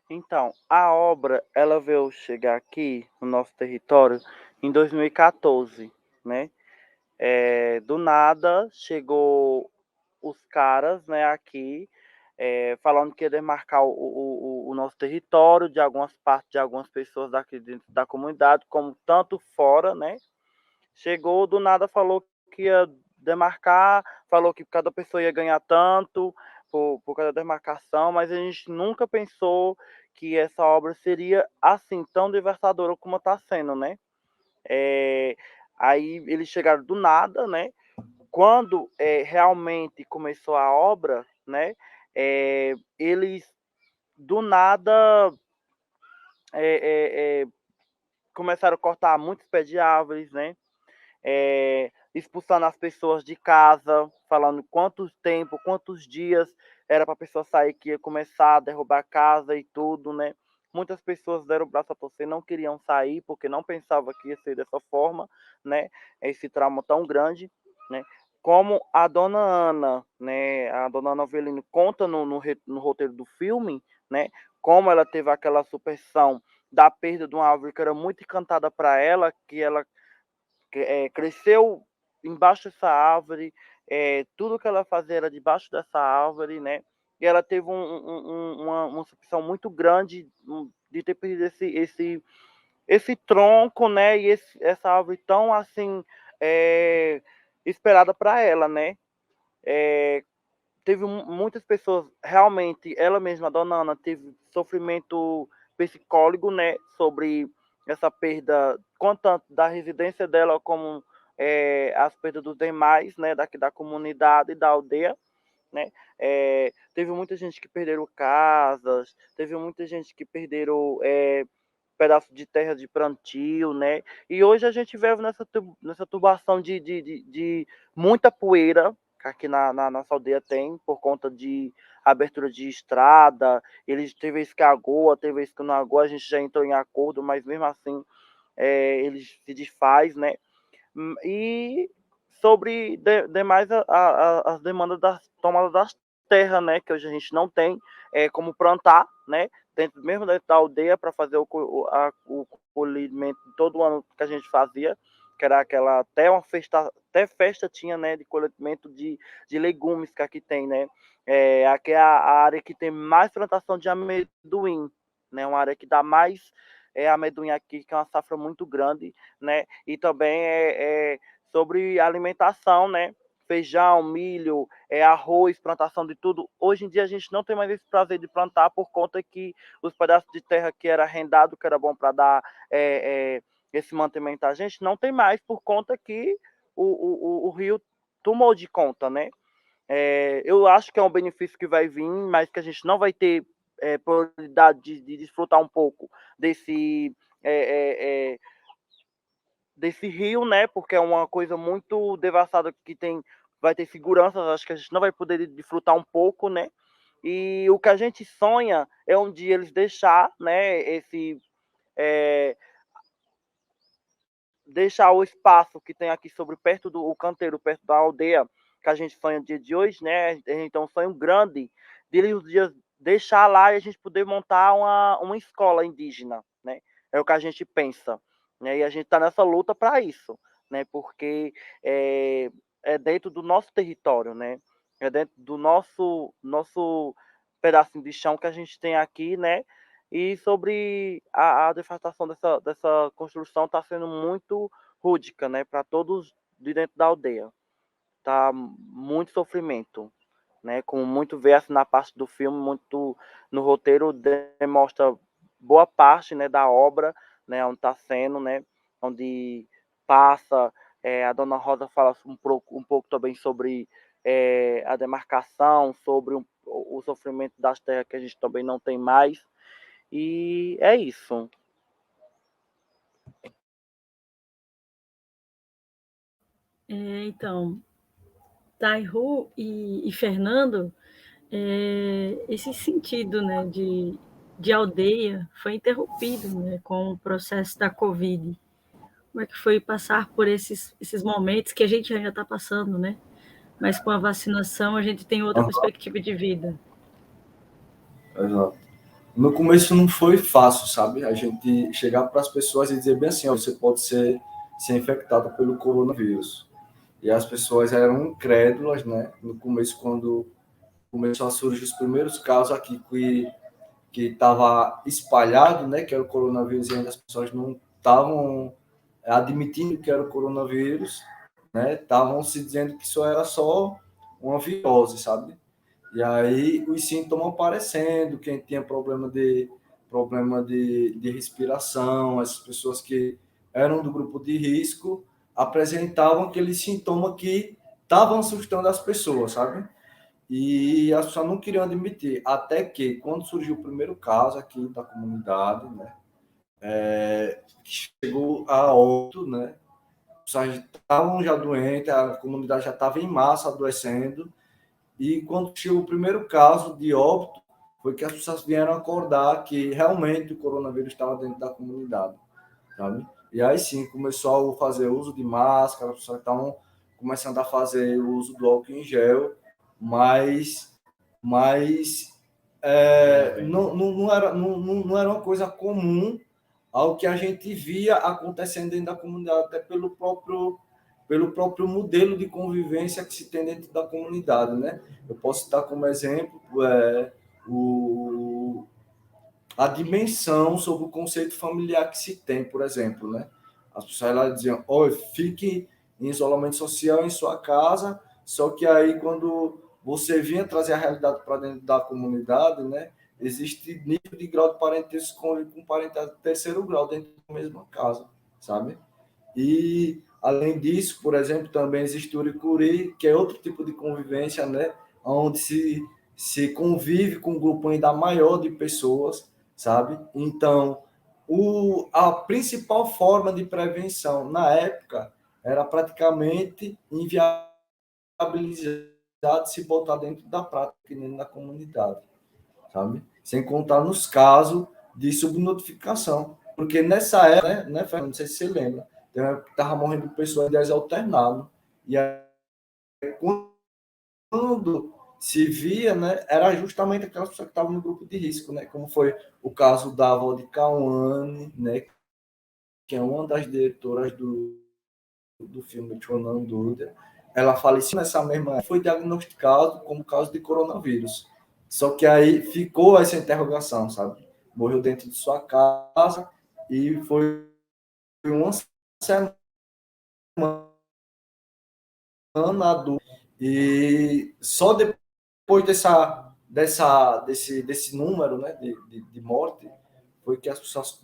Então, a obra, ela veio chegar aqui no nosso território em 2014, né? Do nada, chegou os caras, né, aqui, falando que ia demarcar o nosso território de algumas partes de algumas pessoas daqui dentro da comunidade, como tanto fora, né? Chegou, do nada, falou que ia demarcar, falou que cada pessoa ia ganhar tanto por cada demarcação, mas a gente nunca pensou que essa obra seria assim, tão devastadora como está sendo, né? Aí eles chegaram do nada, né? Quando realmente começou a obra, né? Eles do nada começaram a cortar muitos pés de árvores, né? Expulsando as pessoas de casa, falando quantos dias era para a pessoa sair que ia começar a derrubar a casa e tudo, né? Muitas pessoas deram o braço a torcer, não queriam sair porque não pensavam que ia ser dessa forma, né? Esse trauma tão grande, né? Como a dona Ana, né? A dona Ana Avelino conta no roteiro do filme, né? Como ela teve aquela supressão da perda de uma árvore que era muito encantada para ela, que ela cresceu embaixo dessa árvore, tudo que ela fazia era debaixo dessa árvore, né? E ela teve uma supressão muito grande de ter perdido esse tronco, né? E essa árvore tão assim esperada para ela, né? Teve muitas pessoas, realmente, ela mesma, a dona Ana, teve sofrimento psicólogo, né, sobre essa perda, tanto da residência dela como as perdas dos demais, né, daqui da comunidade e da aldeia, né. Teve muita gente que perderam casas, teve muita gente que perderam pedaço de terra de plantio, né, e hoje a gente vive nessa turbação de muita poeira, que aqui na nossa aldeia tem, por conta de abertura de estrada, eles teve vez que agoa, teve vez que não agoa, a gente já entrou em acordo, mas mesmo assim eles se desfaz, né? E sobre demais as demandas da tomada das terras, né? Que hoje a gente não tem como plantar, né? Mesmo dentro da aldeia para fazer o colhimento todo ano que a gente fazia, que era aquela, até festa tinha, né, de coletamento de legumes que aqui tem, né? Aqui é a área que tem mais plantação de amendoim, né? Uma área que dá mais amendoim aqui, que é uma safra muito grande, né? E também sobre alimentação, né? Feijão, milho, arroz, plantação de tudo. Hoje em dia a gente não tem mais esse prazer de plantar por conta que os pedaços de terra que era arrendado, que era bom para dar esse mantimento a gente, não tem mais por conta que o rio tomou de conta, né? Eu acho que é um benefício que vai vir, mas que a gente não vai ter probabilidade de desfrutar um pouco desse rio, né? Porque é uma coisa muito devastada que vai ter segurança, acho que a gente não vai poder desfrutar um pouco, né? E o que a gente sonha é um dia eles deixar, né, deixar o espaço que tem aqui sobre perto do canteiro, perto da aldeia, que a gente sonha no dia de hoje, né? Então, um sonho grande deles um dia deixar lá e a gente poder montar uma escola indígena, né? É o que a gente pensa, né? E a gente está nessa luta para isso, né? Porque é dentro do nosso território, né? É dentro do nosso pedacinho de chão que a gente tem aqui, né? E sobre a devastação dessa construção está sendo muito rúdica, né? Para todos de dentro da aldeia. Tá muito sofrimento, né? Como muito vê assim, na parte do filme, muito no roteiro demonstra boa parte, né, da obra, né, onde está sendo, né, onde passa. A Dona Rosa fala um pouco também sobre a demarcação, sobre o sofrimento das terras que a gente também não tem mais. E é isso. Então, Taihu e Fernando, esse sentido, né, de aldeia foi interrompido, né, com o processo da Covid. Como é que foi passar por esses momentos que a gente ainda está passando, né? Mas com a vacinação a gente tem outra perspectiva de vida. Exato. No começo não foi fácil, sabe? A gente chegar para as pessoas e dizer bem assim, ó, você pode ser infectado pelo coronavírus. E as pessoas eram incrédulas, né? No começo, quando começou a surgir os primeiros casos aqui que estava espalhado, né? Que era o coronavírus e ainda as pessoas não estavam admitindo que era o coronavírus, né? Estavam se dizendo que isso era só uma virose, sabe? E aí os sintomas aparecendo, quem tinha problema de respiração, as pessoas que eram do grupo de risco apresentavam aquele sintoma que estavam assustando as pessoas, sabe? E as pessoas não queriam admitir, até que quando surgiu o primeiro caso aqui da comunidade, né, chegou a óbito, né, as pessoas estavam já doentes, a comunidade já estava em massa adoecendo, e quando chegou o primeiro caso de óbito, foi que as pessoas vieram acordar que realmente o coronavírus estava dentro da comunidade, sabe? E aí sim, começou a fazer uso de máscara, as pessoas estavam começando a fazer o uso do álcool em gel, mas não era uma coisa comum ao que a gente via acontecendo dentro da comunidade, até pelo próprio modelo de convivência que se tem dentro da comunidade, né? Eu posso citar como exemplo a dimensão sobre o conceito familiar que se tem, por exemplo, né? As pessoas lá diziam, fique em isolamento social em sua casa, só que aí quando você vinha trazer a realidade para dentro da comunidade, né? Existe nível de grau de parentesco com parentesco de terceiro grau dentro da mesma casa, sabe? E, além disso, por exemplo, também existe o Uricuri, que é outro tipo de convivência, né? Onde se convive com um grupo ainda maior de pessoas, sabe? Então, a principal forma de prevenção na época era praticamente inviabilizar de se botar dentro da prática dentro da comunidade, sabe? Sem contar nos casos de subnotificação. Porque nessa época, né, Fernando, não sei se você lembra, estava morrendo pessoas de alternado. E aí, quando se via, né, era justamente aquelas pessoas que estavam no grupo de risco, né, como foi o caso da avó de Cauane, né, que é uma das diretoras do do filme Chonan Dúvida, ela faleceu nessa mesma época, foi diagnosticado como caso de coronavírus. Só que aí ficou essa interrogação, sabe? Morreu dentro de sua casa e foi uma semana e só depois desse número, né, de morte foi que as pessoas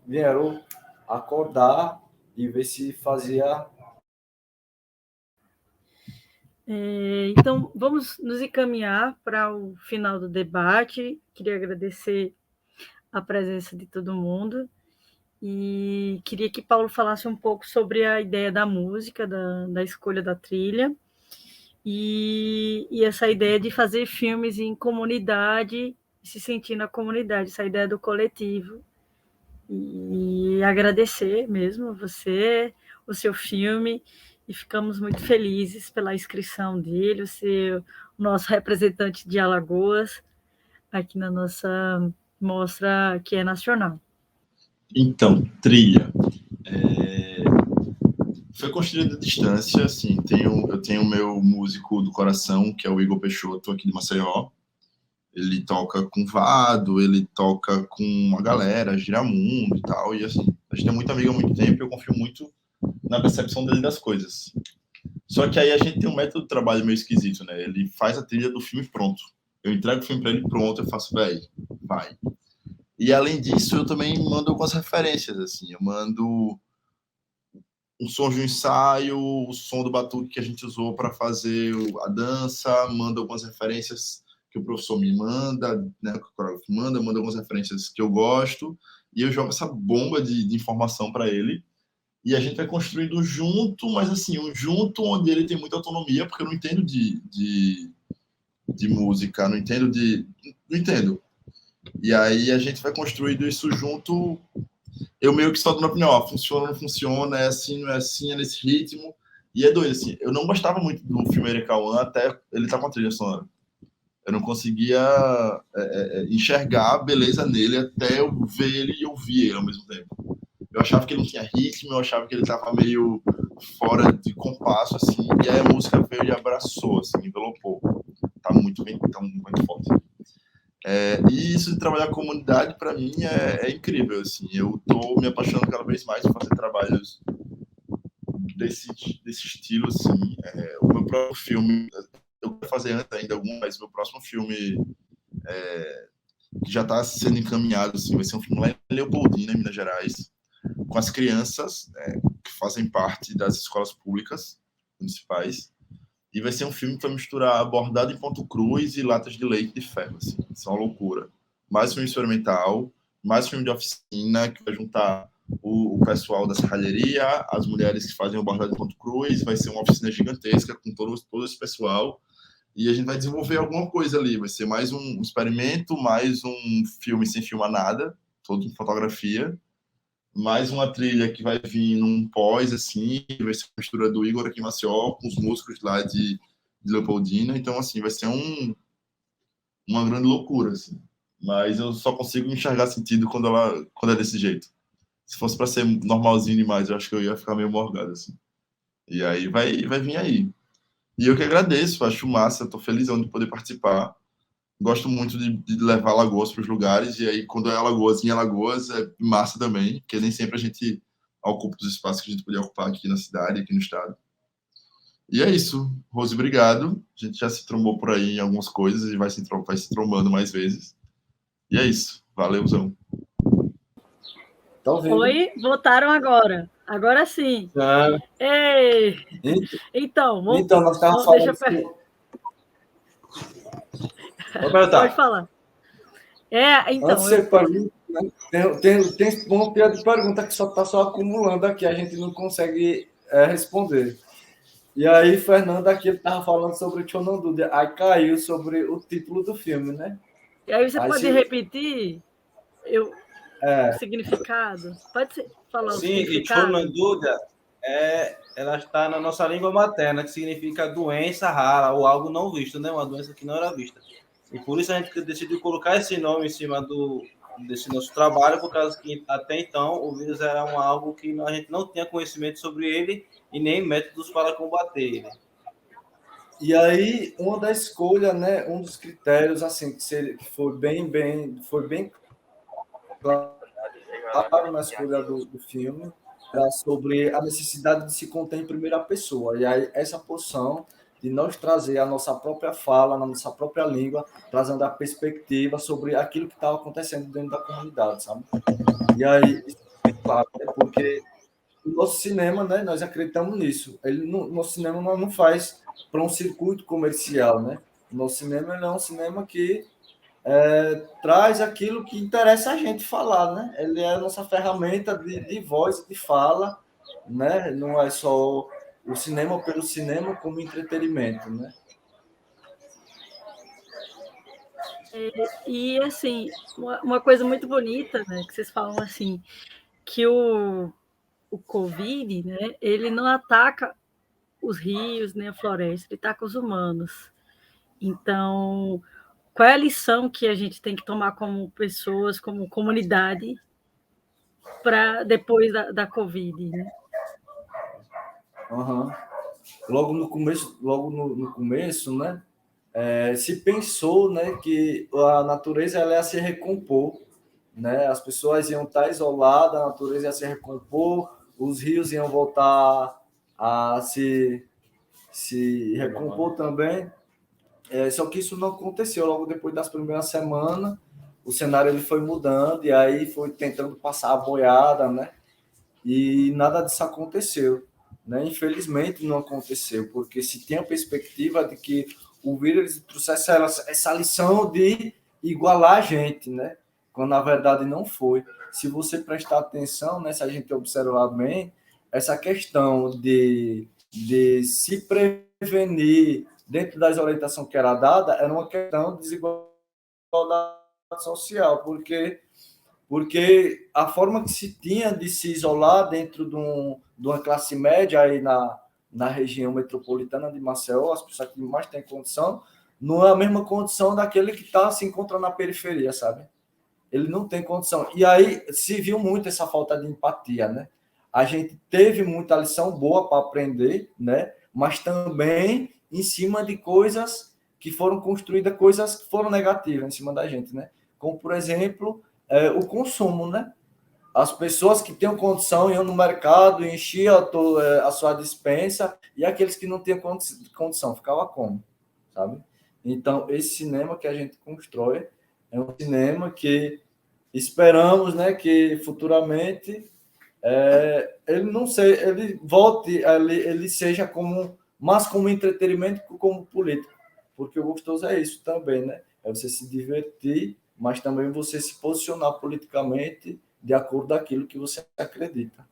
vieram acordar e ver se fazia. Então, vamos nos encaminhar para o final do debate. Queria agradecer a presença de todo mundo e queria que Paulo falasse um pouco sobre a ideia da música, da escolha da trilha e essa ideia de fazer filmes em comunidade, se sentir na comunidade, essa ideia do coletivo. E agradecer mesmo você, o seu filme, e ficamos muito felizes pela inscrição dele, o nosso representante de Alagoas, aqui na nossa mostra que é nacional. Então, trilha. Foi construída à distância, assim, eu tenho o meu músico do coração, que é o Igor Peixoto, aqui de Maceió. Ele toca com Vado, ele toca com uma galera, Giramundo e tal, e assim, a gente é muito amigo há muito tempo e eu confio muito na percepção dele das coisas. Só que aí a gente tem um método de trabalho meio esquisito, né? Ele faz a trilha do filme pronto. Eu entrego o filme para ele pronto, eu faço, vai. E além disso, eu também mando algumas referências, assim, eu mando um som de um ensaio, o som do batuque que a gente usou para fazer a dança, mando algumas referências que o professor me manda, né, que o coreógrafo manda algumas referências que eu gosto, e eu jogo essa bomba de informação para ele, e a gente vai construindo junto, mas assim, um junto onde ele tem muita autonomia, porque eu não entendo de música, não entendo. E aí a gente vai construindo isso junto, eu meio que só dando opinião, ó, funciona, não funciona, é assim, não é assim, é nesse ritmo, e é doido, assim, eu não gostava muito do filme Ericauã até ele tá com a trilha sonora. Eu não conseguia enxergar a beleza nele até eu ver ele e ouvir ele ao mesmo tempo. Eu achava que ele não tinha ritmo, eu achava que ele estava meio fora de compasso, assim, e aí a música veio e abraçou, assim, envelopou. Tá muito bem, tá muito forte. E isso de trabalhar com comunidade, para mim, é incrível, assim. Eu tô me apaixonando cada vez mais por fazer trabalhos desse estilo, assim. O meu próprio filme, eu quero fazer antes ainda algum, mas o meu próximo filme que já está sendo encaminhado, assim, vai ser um filme lá em Leopoldina, em Minas Gerais, com as crianças que fazem parte das escolas públicas municipais, e vai ser um filme que vai misturar bordado em ponto cruz e latas de leite de ferro, assim. Isso é uma loucura. Mais filme experimental, mais filme de oficina, que vai juntar o pessoal da serralheria, as mulheres que fazem o bordado em ponto cruz, vai ser uma oficina gigantesca com todo esse pessoal, e a gente vai desenvolver alguma coisa ali, vai ser mais um experimento, mais um filme sem filmar nada, todo em fotografia, mais uma trilha que vai vir num pós, assim, vai ser a mistura do Igor aqui em Maceió com os músicos lá de Leopoldina, então, assim, vai ser uma grande loucura, assim. Mas eu só consigo enxergar sentido quando é desse jeito. Se fosse para ser normalzinho demais, eu acho que eu ia ficar meio morgado, assim. E aí vai vir aí. E eu que agradeço, acho massa, tô felizão de poder participar. Gosto muito de levar Alagoas para os lugares, e aí quando é Alagoas, em Alagoas, é massa também, porque nem sempre a gente ocupa os espaços que a gente podia ocupar aqui na cidade, aqui no estado. E é isso. Rose, obrigado. A gente já se trombou por aí em algumas coisas e vai se trombando mais vezes. E é isso. Valeuzão. Oi, votaram agora. Agora sim. Ei! Então, nós estávamos falando... Pode falar. Então. Antes de você perguntar, tem uma piada de pergunta que só acumulando aqui, a gente não consegue responder. E aí, Fernando aqui estava falando sobre o Chonan Dúvida, aí caiu sobre o título do filme, né? E aí você pode repetir o significado? Pode falar o significado? Sim, e Chonan Dúvida, ela está na nossa língua materna, que significa doença rara ou algo não visto, né? Uma doença que não era vista. E por isso a gente decidiu colocar esse nome em cima do desse nosso trabalho, por causa que até então o vírus era algo que a gente não tinha conhecimento sobre ele e nem métodos para combater ele. E aí, uma da escolha, né, um dos critérios assim que foi bem claro na escolha do filme era sobre a necessidade de se conter em primeira pessoa. E aí essa posição de nós trazer a nossa própria fala, na nossa própria língua, trazendo a perspectiva sobre aquilo que estava acontecendo dentro da comunidade, sabe? E aí, claro, é porque o nosso cinema, né, nós acreditamos nisso. Nosso cinema não faz para um circuito comercial, né? O nosso cinema é um cinema que traz aquilo que interessa a gente falar, né? Ele é a nossa ferramenta de voz e de fala, né? Não é só o cinema pelo cinema como entretenimento, né? E assim, uma coisa muito bonita, né, que vocês falam assim, que o Covid, né, ele não ataca os rios, nem a floresta, ele ataca os humanos. Então, qual é a lição que a gente tem que tomar como pessoas, como comunidade, para depois da Covid, né? Uhum. Logo no começo, né? Se pensou, né, que a natureza ela ia se recompor, né? As pessoas iam estar isoladas, a natureza ia se recompor, os rios iam voltar a se recompor também. Só que isso não aconteceu logo depois das primeiras semanas. O cenário ele foi mudando e aí foi tentando passar a boiada, né? E nada disso aconteceu, né? Infelizmente não aconteceu, porque se tinha a perspectiva de que o vírus trouxesse essa lição de igualar a gente, né? Quando na verdade não foi. Se você prestar atenção, né? Se a gente observar bem, essa questão de se prevenir dentro da orientação que era dada era uma questão de desigualdade social, porque a forma que se tinha de se isolar dentro de uma classe média aí na região metropolitana de Maceió, as pessoas que mais têm condição, não é a mesma condição daquele que se encontra na periferia, sabe? Ele não tem condição. E aí se viu muito essa falta de empatia, né? A gente teve muita lição boa para aprender, né? Mas também em cima de coisas que foram construídas, coisas que foram negativas em cima da gente, né? Como, por exemplo, o consumo, né? As pessoas que tinham condição iam no mercado, enchiam a sua despensa, e aqueles que não tinham condição, ficava como, sabe? Então, esse cinema que a gente constrói é um cinema que esperamos, né, que futuramente ele não seja, ele volte, ele seja mais como entretenimento que como político, porque o gostoso é isso também, né? É você se divertir, mas também você se posicionar politicamente de acordo com aquilo que você acredita.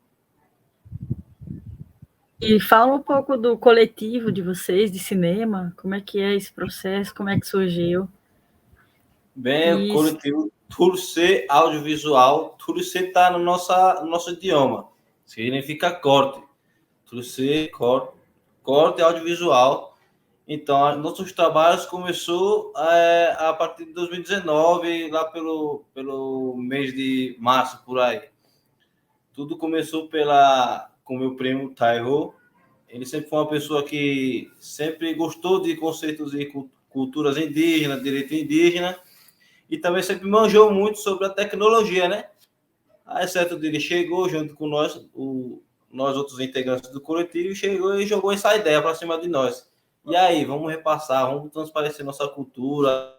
E fala um pouco do coletivo de vocês, de cinema, como é que é esse processo, como é que surgiu? Bem, o coletivo Turcer Audiovisual, Turcer está no nosso idioma, significa corte. Turcer, corte audiovisual. Então, nossos trabalhos começou a partir de 2019, lá pelo mês de março, por aí. Tudo começou com meu primo Taiho. Ele sempre foi uma pessoa que sempre gostou de conceitos e culturas indígenas, direito indígena, e também sempre manjou muito sobre a tecnologia, né? Aí, certo dia, ele chegou junto com nós, nós outros integrantes do coletivo, chegou e jogou essa ideia para cima de nós. E aí, vamos repassar, vamos transparecer nossa cultura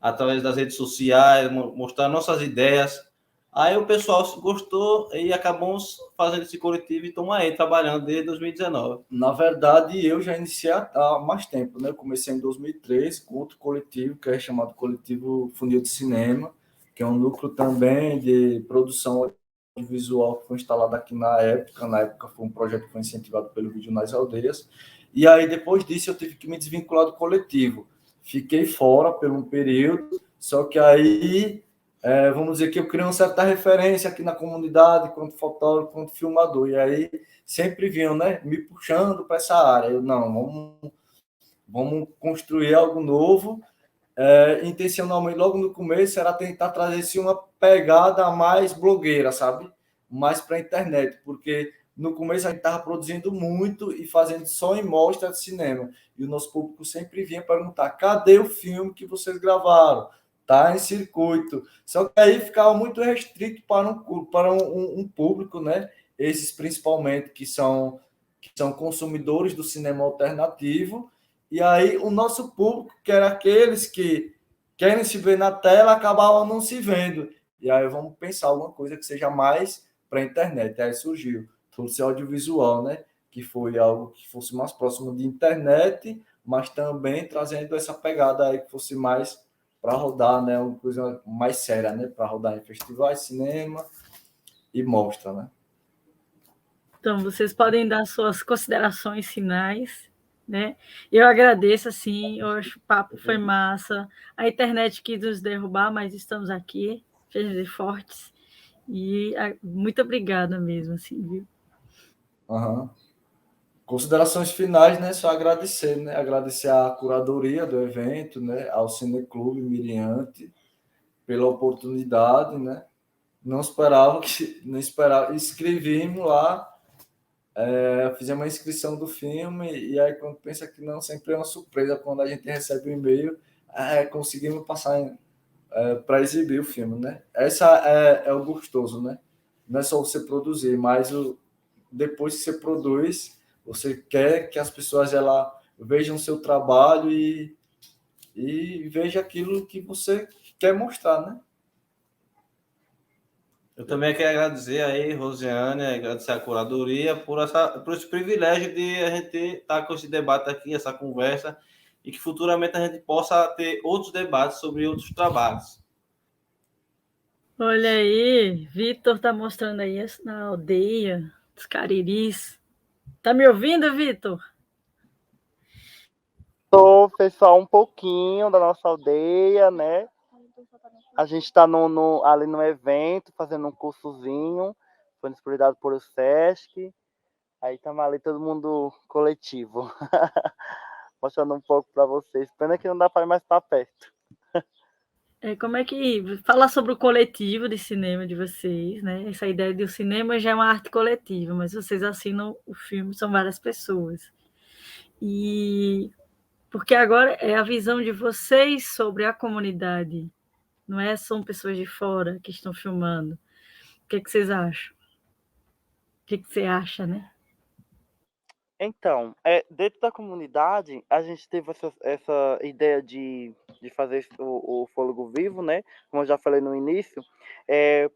através das redes sociais, mostrar nossas ideias. Aí o pessoal gostou e acabamos fazendo esse coletivo e estamos aí trabalhando desde 2019. Na verdade, eu já iniciei há mais tempo, né? Eu comecei em 2013 com outro coletivo, que é chamado Coletivo Funil de Cinema, que é um núcleo também de produção audiovisual que foi instalado aqui na época. Na época foi um projeto que foi incentivado pelo Vídeo nas Aldeias. E aí, depois disso, eu tive que me desvincular do coletivo. Fiquei fora por um período, só que aí... vamos dizer que eu criei uma certa referência aqui na comunidade, quanto fotógrafo, quanto filmador, e aí sempre vinham, né, me puxando para essa área. Eu, não, vamos construir algo novo, intencionalmente, logo no começo, era tentar trazer assim, uma pegada mais blogueira, sabe? Mais para a internet, porque no começo a gente estava produzindo muito e fazendo só em mostra de cinema. E o nosso público sempre vinha perguntar: cadê o filme que vocês gravaram? Tá em circuito. Só que aí ficava muito restrito para um público, né? Esses principalmente que são consumidores do cinema alternativo. E aí o nosso público, que era aqueles que querem se ver na tela, acabavam não se vendo. E aí vamos pensar alguma coisa que seja mais para a internet. Aí surgiu trouxe audiovisual, né? Que foi algo que fosse mais próximo de internet, mas também trazendo essa pegada aí que fosse mais para rodar, né? Uma coisa mais séria, né? Para rodar em festivais, cinema e mostra, né? Então, vocês podem dar suas considerações finais, né? Eu agradeço, assim, eu acho que o papo foi massa. A internet quis nos derrubar, mas estamos aqui, firmes e fortes. E muito obrigada mesmo, assim, viu? Uhum. Considerações finais, né? Só agradecer, né? Agradecer à curadoria do evento, né? Ao Cineclube Miriante pela oportunidade, né? Não esperava, escrevimos lá, fizemos uma inscrição do filme e aí quando pensa que não, sempre é uma surpresa quando a gente recebe o e-mail, conseguimos passar para exibir o filme, né? Essa é o gostoso, né? Não é só você produzir, mas depois que você produz, você quer que as pessoas vejam o seu trabalho e veja aquilo que você quer mostrar, né? Eu também quero agradecer aí, Rosiane, agradecer a curadoria por esse privilégio de a gente estar com esse debate aqui, essa conversa, e que futuramente a gente possa ter outros debates sobre outros trabalhos. Olha aí, Vitor está mostrando aí na aldeia dos Cariris. Tá me ouvindo, Vitor? Tô, pessoal, um pouquinho da nossa aldeia, né? A gente está ali no evento, fazendo um cursozinho, foi disponibilizado por o Sesc. Aí estamos ali todo mundo coletivo, mostrando um pouco para vocês. Pena que não dá para ir mais para perto. Como é que falar sobre o coletivo de cinema de vocês, né? Essa ideia de o cinema já é uma arte coletiva, mas vocês assinam o filme, são várias pessoas. E porque agora é a visão de vocês sobre a comunidade, não é? São pessoas de fora que estão filmando. O que vocês acham? O que você acha, né? Então, dentro da comunidade, a gente teve essa ideia de fazer o Fôlego Vivo, né? Como eu já falei no início,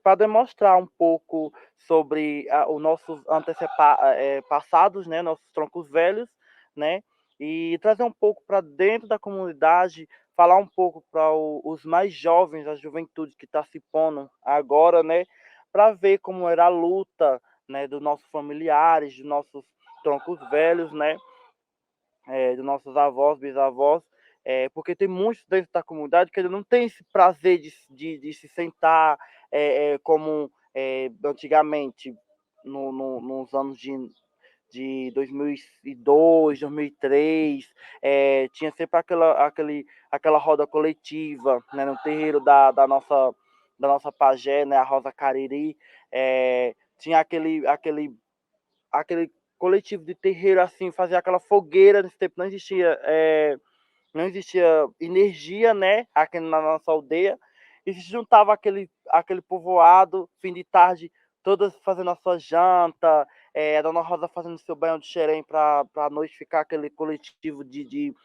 para demonstrar um pouco sobre os nossos passados, né? Nossos troncos velhos, né? E trazer um pouco para dentro da comunidade, falar um pouco para os mais jovens, a juventude que está se pondo agora, né? Para ver como era a luta, né? Dos nossos familiares, dos nossos troncos velhos, né? Dos nossos avós, bisavós, porque tem muitos dentro da comunidade que não tem esse prazer de se sentar como antigamente, nos anos de 2002, 2003, tinha sempre aquela roda coletiva, né, no terreiro da nossa pajé, né, a Rosa Cariri, tinha aquele coletivo de terreiro, assim, fazer aquela fogueira. Nesse tempo não existia energia, né, aqui na nossa aldeia, e se juntava aquele povoado, fim de tarde, todas fazendo a sua janta, a Dona Rosa fazendo seu banho de xerém para a noite ficar aquele coletivo de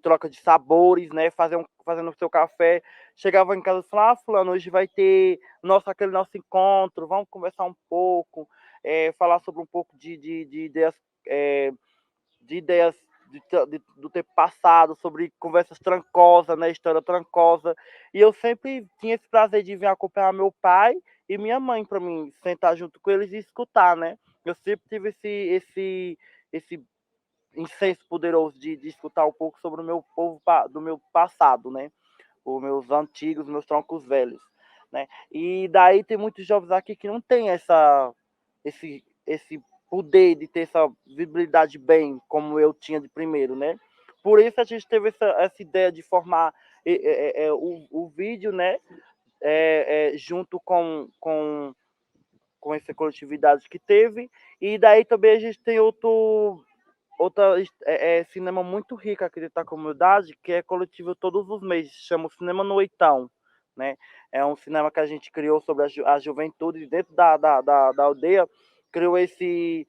troca de sabores, né, fazendo o seu café. Chegava em casa e falava: fulano, hoje vai ter aquele nosso encontro, vamos conversar um pouco, falar sobre um pouco de ideias, de ideias do tempo passado, sobre conversas trancosas, né, história trancosa. E eu sempre tinha esse prazer de vir acompanhar meu pai e minha mãe, para mim sentar junto com eles e escutar, né? Eu sempre tive esse incenso poderoso de escutar um pouco sobre o meu povo, do meu passado, né? Os meus antigos, meus troncos velhos, né? E daí tem muitos jovens aqui que não tem esse poder de ter essa visibilidade bem como eu tinha de primeiro, né? Por isso a gente teve essa ideia de formar o vídeo, né, junto com essa coletividade que teve, e daí também a gente tem outra cinema muito rico aqui dentro da comunidade, que é coletivo todos os meses, chama o Cinema no Oitão, né? É um cinema que a gente criou sobre a juventude dentro da aldeia, criou esse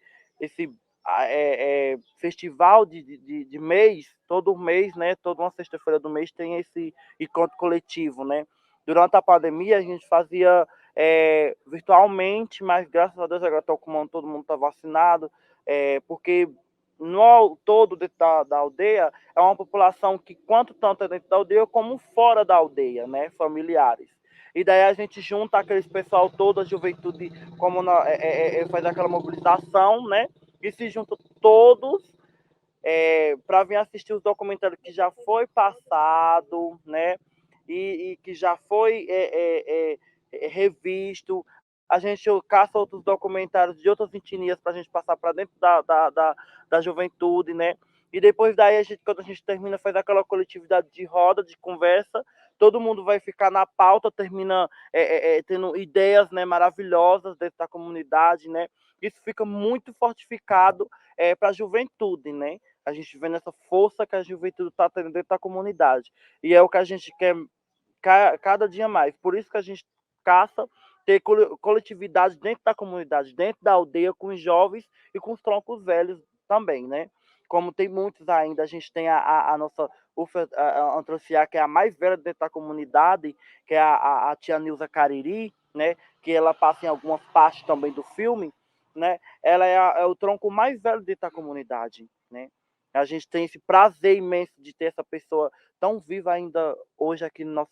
festival de mês, todo mês, né? Toda uma sexta-feira do mês tem esse encontro coletivo, né? Durante a pandemia a gente fazia virtualmente, mas graças a Deus agora todo mundo está vacinado, porque no todo dentro da aldeia é uma população que quanto tanto é dentro da aldeia como fora da aldeia, né, familiares. E daí a gente junta aqueles pessoal todo, a juventude, como faz aquela mobilização, né, e se junta todos para vir assistir os documentários que já foi passado, né, e que já foi revisto. A gente caça outros documentários de outras etnias para a gente passar para dentro da juventude, né? E depois daí, quando a gente termina, faz aquela coletividade de roda, de conversa, todo mundo vai ficar na pauta, termina tendo ideias, né, maravilhosas dentro da comunidade, né? Isso fica muito fortificado para a juventude, né? A gente vê nessa força que a juventude está tendo dentro da comunidade. E é o que a gente quer cada dia mais. Por isso que a gente caça ter coletividade dentro da comunidade, dentro da aldeia, com os jovens e com os troncos velhos também, né? Como tem muitos ainda, a gente tem a nossa Antronciá, que é a mais velha dentro da comunidade, que é a tia Nilza Cariri, né? Que ela passa em algumas partes também do filme, né? Ela é o tronco mais velho dentro da comunidade, né? A gente tem esse prazer imenso de ter essa pessoa tão viva ainda hoje aqui no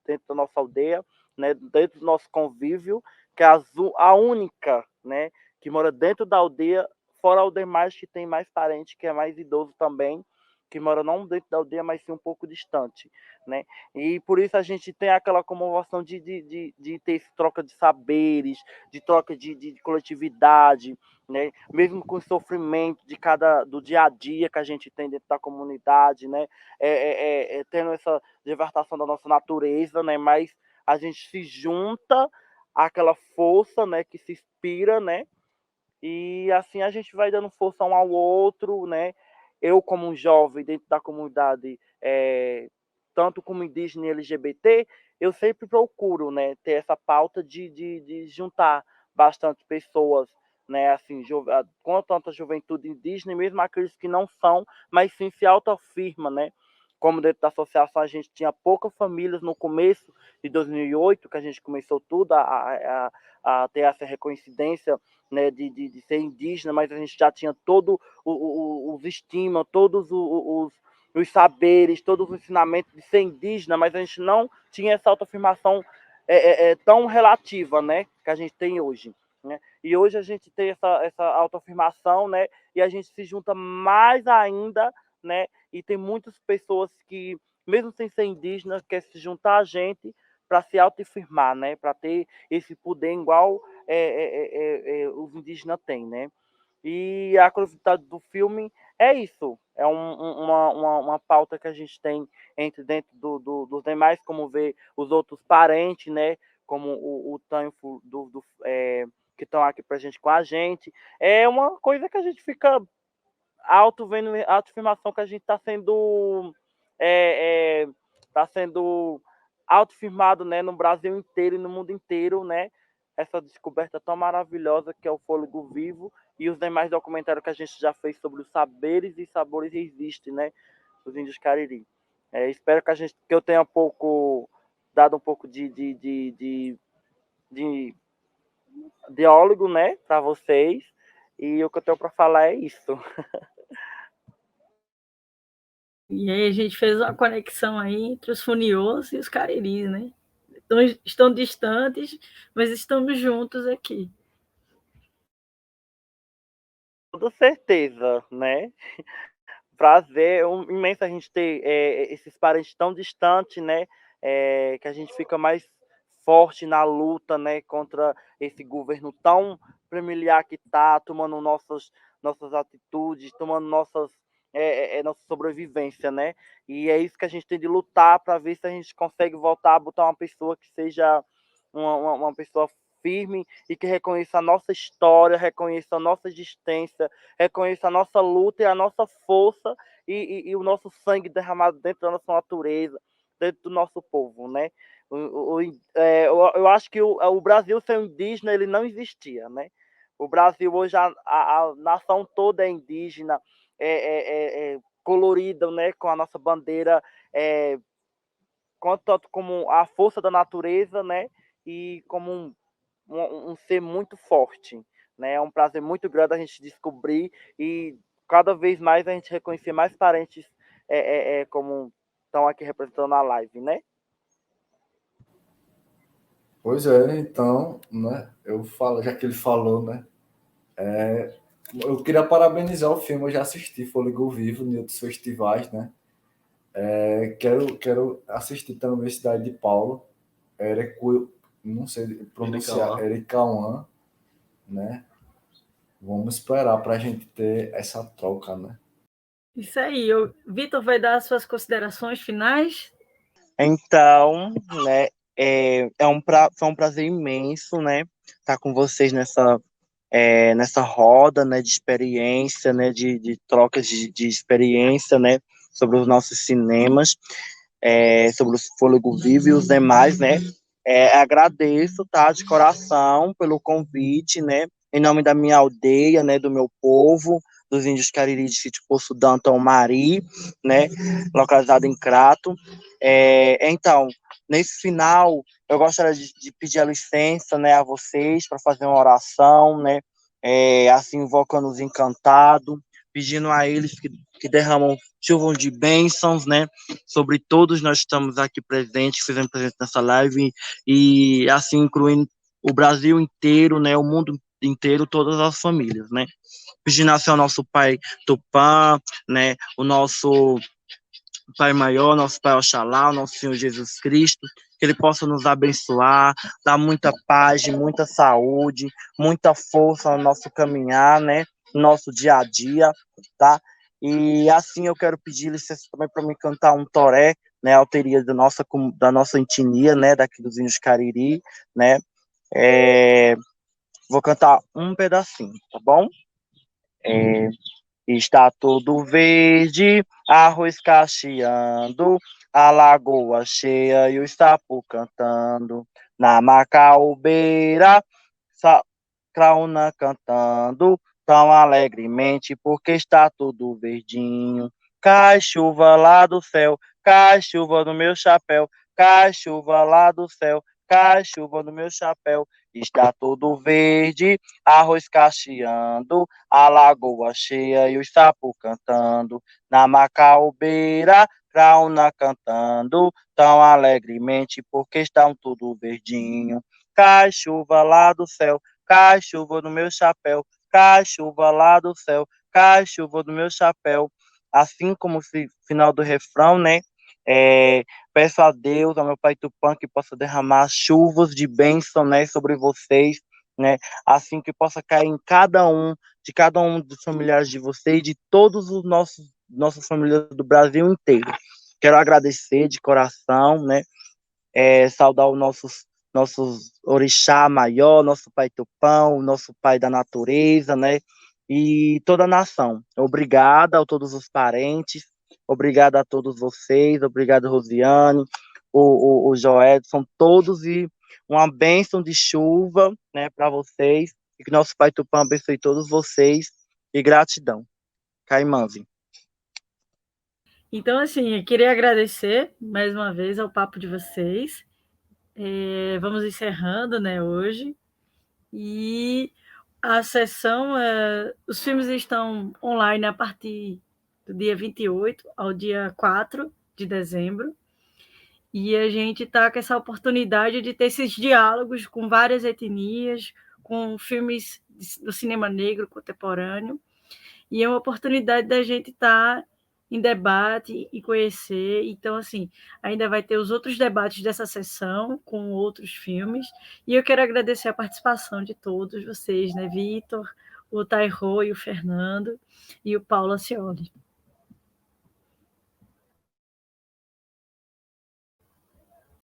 dentro da nossa aldeia, né, dentro do nosso convívio, que é a única, né, que mora dentro da aldeia, fora o demais que tem mais parente, que é mais idoso também, que mora não dentro da aldeia, mas sim um pouco distante, né? E por isso a gente tem aquela comoção de ter esse troca de saberes, de troca de coletividade, né? Mesmo com o sofrimento do dia a dia que a gente tem dentro da comunidade, né? Tendo essa libertação da nossa natureza, né? Mas a gente se junta àquela força, né? Que se inspira, né? E assim a gente vai dando força um ao outro, né? Eu, como um jovem dentro da comunidade, tanto como indígena e LGBT, eu sempre procuro, né, ter essa pauta de juntar bastante pessoas, né, assim, com tanta juventude indígena, e mesmo aqueles que não são, mas sim se autoafirma, né? Como dentro da associação a gente tinha poucas famílias no começo de 2008, que a gente começou tudo a ter essa reconhecência, né, de ser indígena, mas a gente já tinha todo os estigmas, todos os saberes, todos os ensinamentos de ser indígena, mas a gente não tinha essa autoafirmação tão relativa, né, que a gente tem hoje, né? E hoje a gente tem essa autoafirmação, né, e a gente se junta mais ainda, né, e tem muitas pessoas que, mesmo sem ser indígena, quer se juntar a gente para se autoafirmar, né, para ter esse poder igual os indígenas têm, né? E a curiosidade do filme é isso, é uma pauta que a gente tem dentro dos demais, como ver os outros parentes, né? Como o Tanfo que estão aqui presente com a gente. É uma coisa que a gente fica vendo a autoafirmação que a gente está sendo autoafirmado, né, no Brasil inteiro e no mundo inteiro, né? Essa descoberta tão maravilhosa que é o Fôlego Vivo e os demais documentários que a gente já fez sobre os saberes e sabores existem, né? Os índios Cariri. Espero que eu tenha dado um pouco de diálogo, né, para vocês. E o que eu tenho para falar é isso. E aí a gente fez uma conexão aí entre os Funiôs e os Cariris, né? Então, estão distantes, mas estamos juntos aqui. Com certeza, né? Prazer imenso a gente ter esses parentes tão distantes, né? Que a gente fica mais forte na luta, né? Contra esse governo tão familiar que está tomando nossas atitudes, tomando nossa sobrevivência, né? E é isso que a gente tem de lutar para ver se a gente consegue voltar a botar uma pessoa que seja uma pessoa firme e que reconheça a nossa história, reconheça a nossa existência, reconheça a nossa luta e a nossa força e o nosso sangue derramado dentro da nossa natureza, dentro do nosso povo, né? Eu acho que o Brasil sem indígena ele não existia, né? O Brasil hoje, a nação toda é indígena, colorida, né? Com a nossa bandeira, tanto como a força da natureza, né? E como um ser muito forte, né? É um prazer muito grande a gente descobrir e cada vez mais a gente reconhecer mais parentes como estão aqui representando a live, né? Pois é, então, né? Eu falo, já que ele falou, né? Eu queria parabenizar o filme, eu já assisti Fôlego Vivo em outros festivais, né? Quero assistir também Cidade de Paulo, não sei pronunciar, Eric Cauã, né? Vamos esperar para a gente ter essa troca, né? Isso aí. Vitor vai dar as suas considerações finais? Então, né, foi um prazer imenso, né, estar com vocês nessa roda, né, de experiência, né, de trocas de experiência, né, sobre os nossos cinemas, sobre o Fôlego Vivo e os demais, né. Agradeço, tá, de coração pelo convite, né, em nome da minha aldeia, né, do meu povo, dos índios Cariri de Sítio Poço Dantão Mari, né, localizado em Crato. Então, nesse final, eu gostaria de pedir a licença, né, a vocês para fazer uma oração, né, assim invocando os encantados, pedindo a eles que derramam chuvas de bênçãos, né, sobre todos nós estamos aqui presentes, fizemos presente nessa live e assim incluindo o Brasil inteiro, né, o mundo inteiro, todas as famílias, né. Pedindo assim ao nosso Pai Tupã, né, o nosso Pai Maior, nosso Pai Oxalá, o nosso Senhor Jesus Cristo, que Ele possa nos abençoar, dar muita paz, muita saúde, muita força no nosso caminhar, né, no nosso dia a dia, tá? E assim eu quero pedir licença também para me cantar um toré, né, alteria da nossa etnia, né, daqui dos Índios Cariri, né, vou cantar um pedacinho, tá bom? Está tudo verde, arroz cacheando, a lagoa cheia e o sapo cantando. Na macaubeira, craúna cantando, tão alegremente, porque está tudo verdinho. Cai chuva lá do céu, cai chuva no meu chapéu, cai chuva lá do céu, cai chuva no meu chapéu. Está tudo verde, arroz cacheando, a lagoa cheia e os sapos cantando. Na macaubeira, craúna cantando, tão alegremente, porque estão tudo verdinho. Cai chuva lá do céu, cai chuva no meu chapéu, cai chuva lá do céu, cai chuva no meu chapéu. Assim como o final do refrão, né? Peço a Deus, ao meu Pai Tupã, que possa derramar chuvas de bênção, né, sobre vocês, né? Assim que possa cair em de cada um dos familiares de vocês, de todos os nossas famílias do Brasil inteiro. Quero agradecer de coração, né? Saudar os nossos orixá maior, nosso Pai Tupã, o nosso Pai da natureza, né? E toda a nação. Obrigada a todos os parentes, obrigado a todos vocês, obrigado, Rosiane, o Joedson, todos, e uma bênção de chuva, né, para vocês, e que nosso Pai Tupã abençoe todos vocês, e gratidão. Caimanzi. Então, assim, eu queria agradecer mais uma vez ao papo de vocês. Vamos encerrando, né, hoje. E a sessão, os filmes estão online a partir do dia 28 ao dia 4 de dezembro. E a gente está com essa oportunidade de ter esses diálogos com várias etnias, com filmes do cinema negro contemporâneo. E é uma oportunidade da gente estar em debate e conhecer. Então, assim, ainda vai ter os outros debates dessa sessão com outros filmes. E eu quero agradecer a participação de todos vocês, né? Vitor, o Tairo e o Fernando e o Paulo Acioli.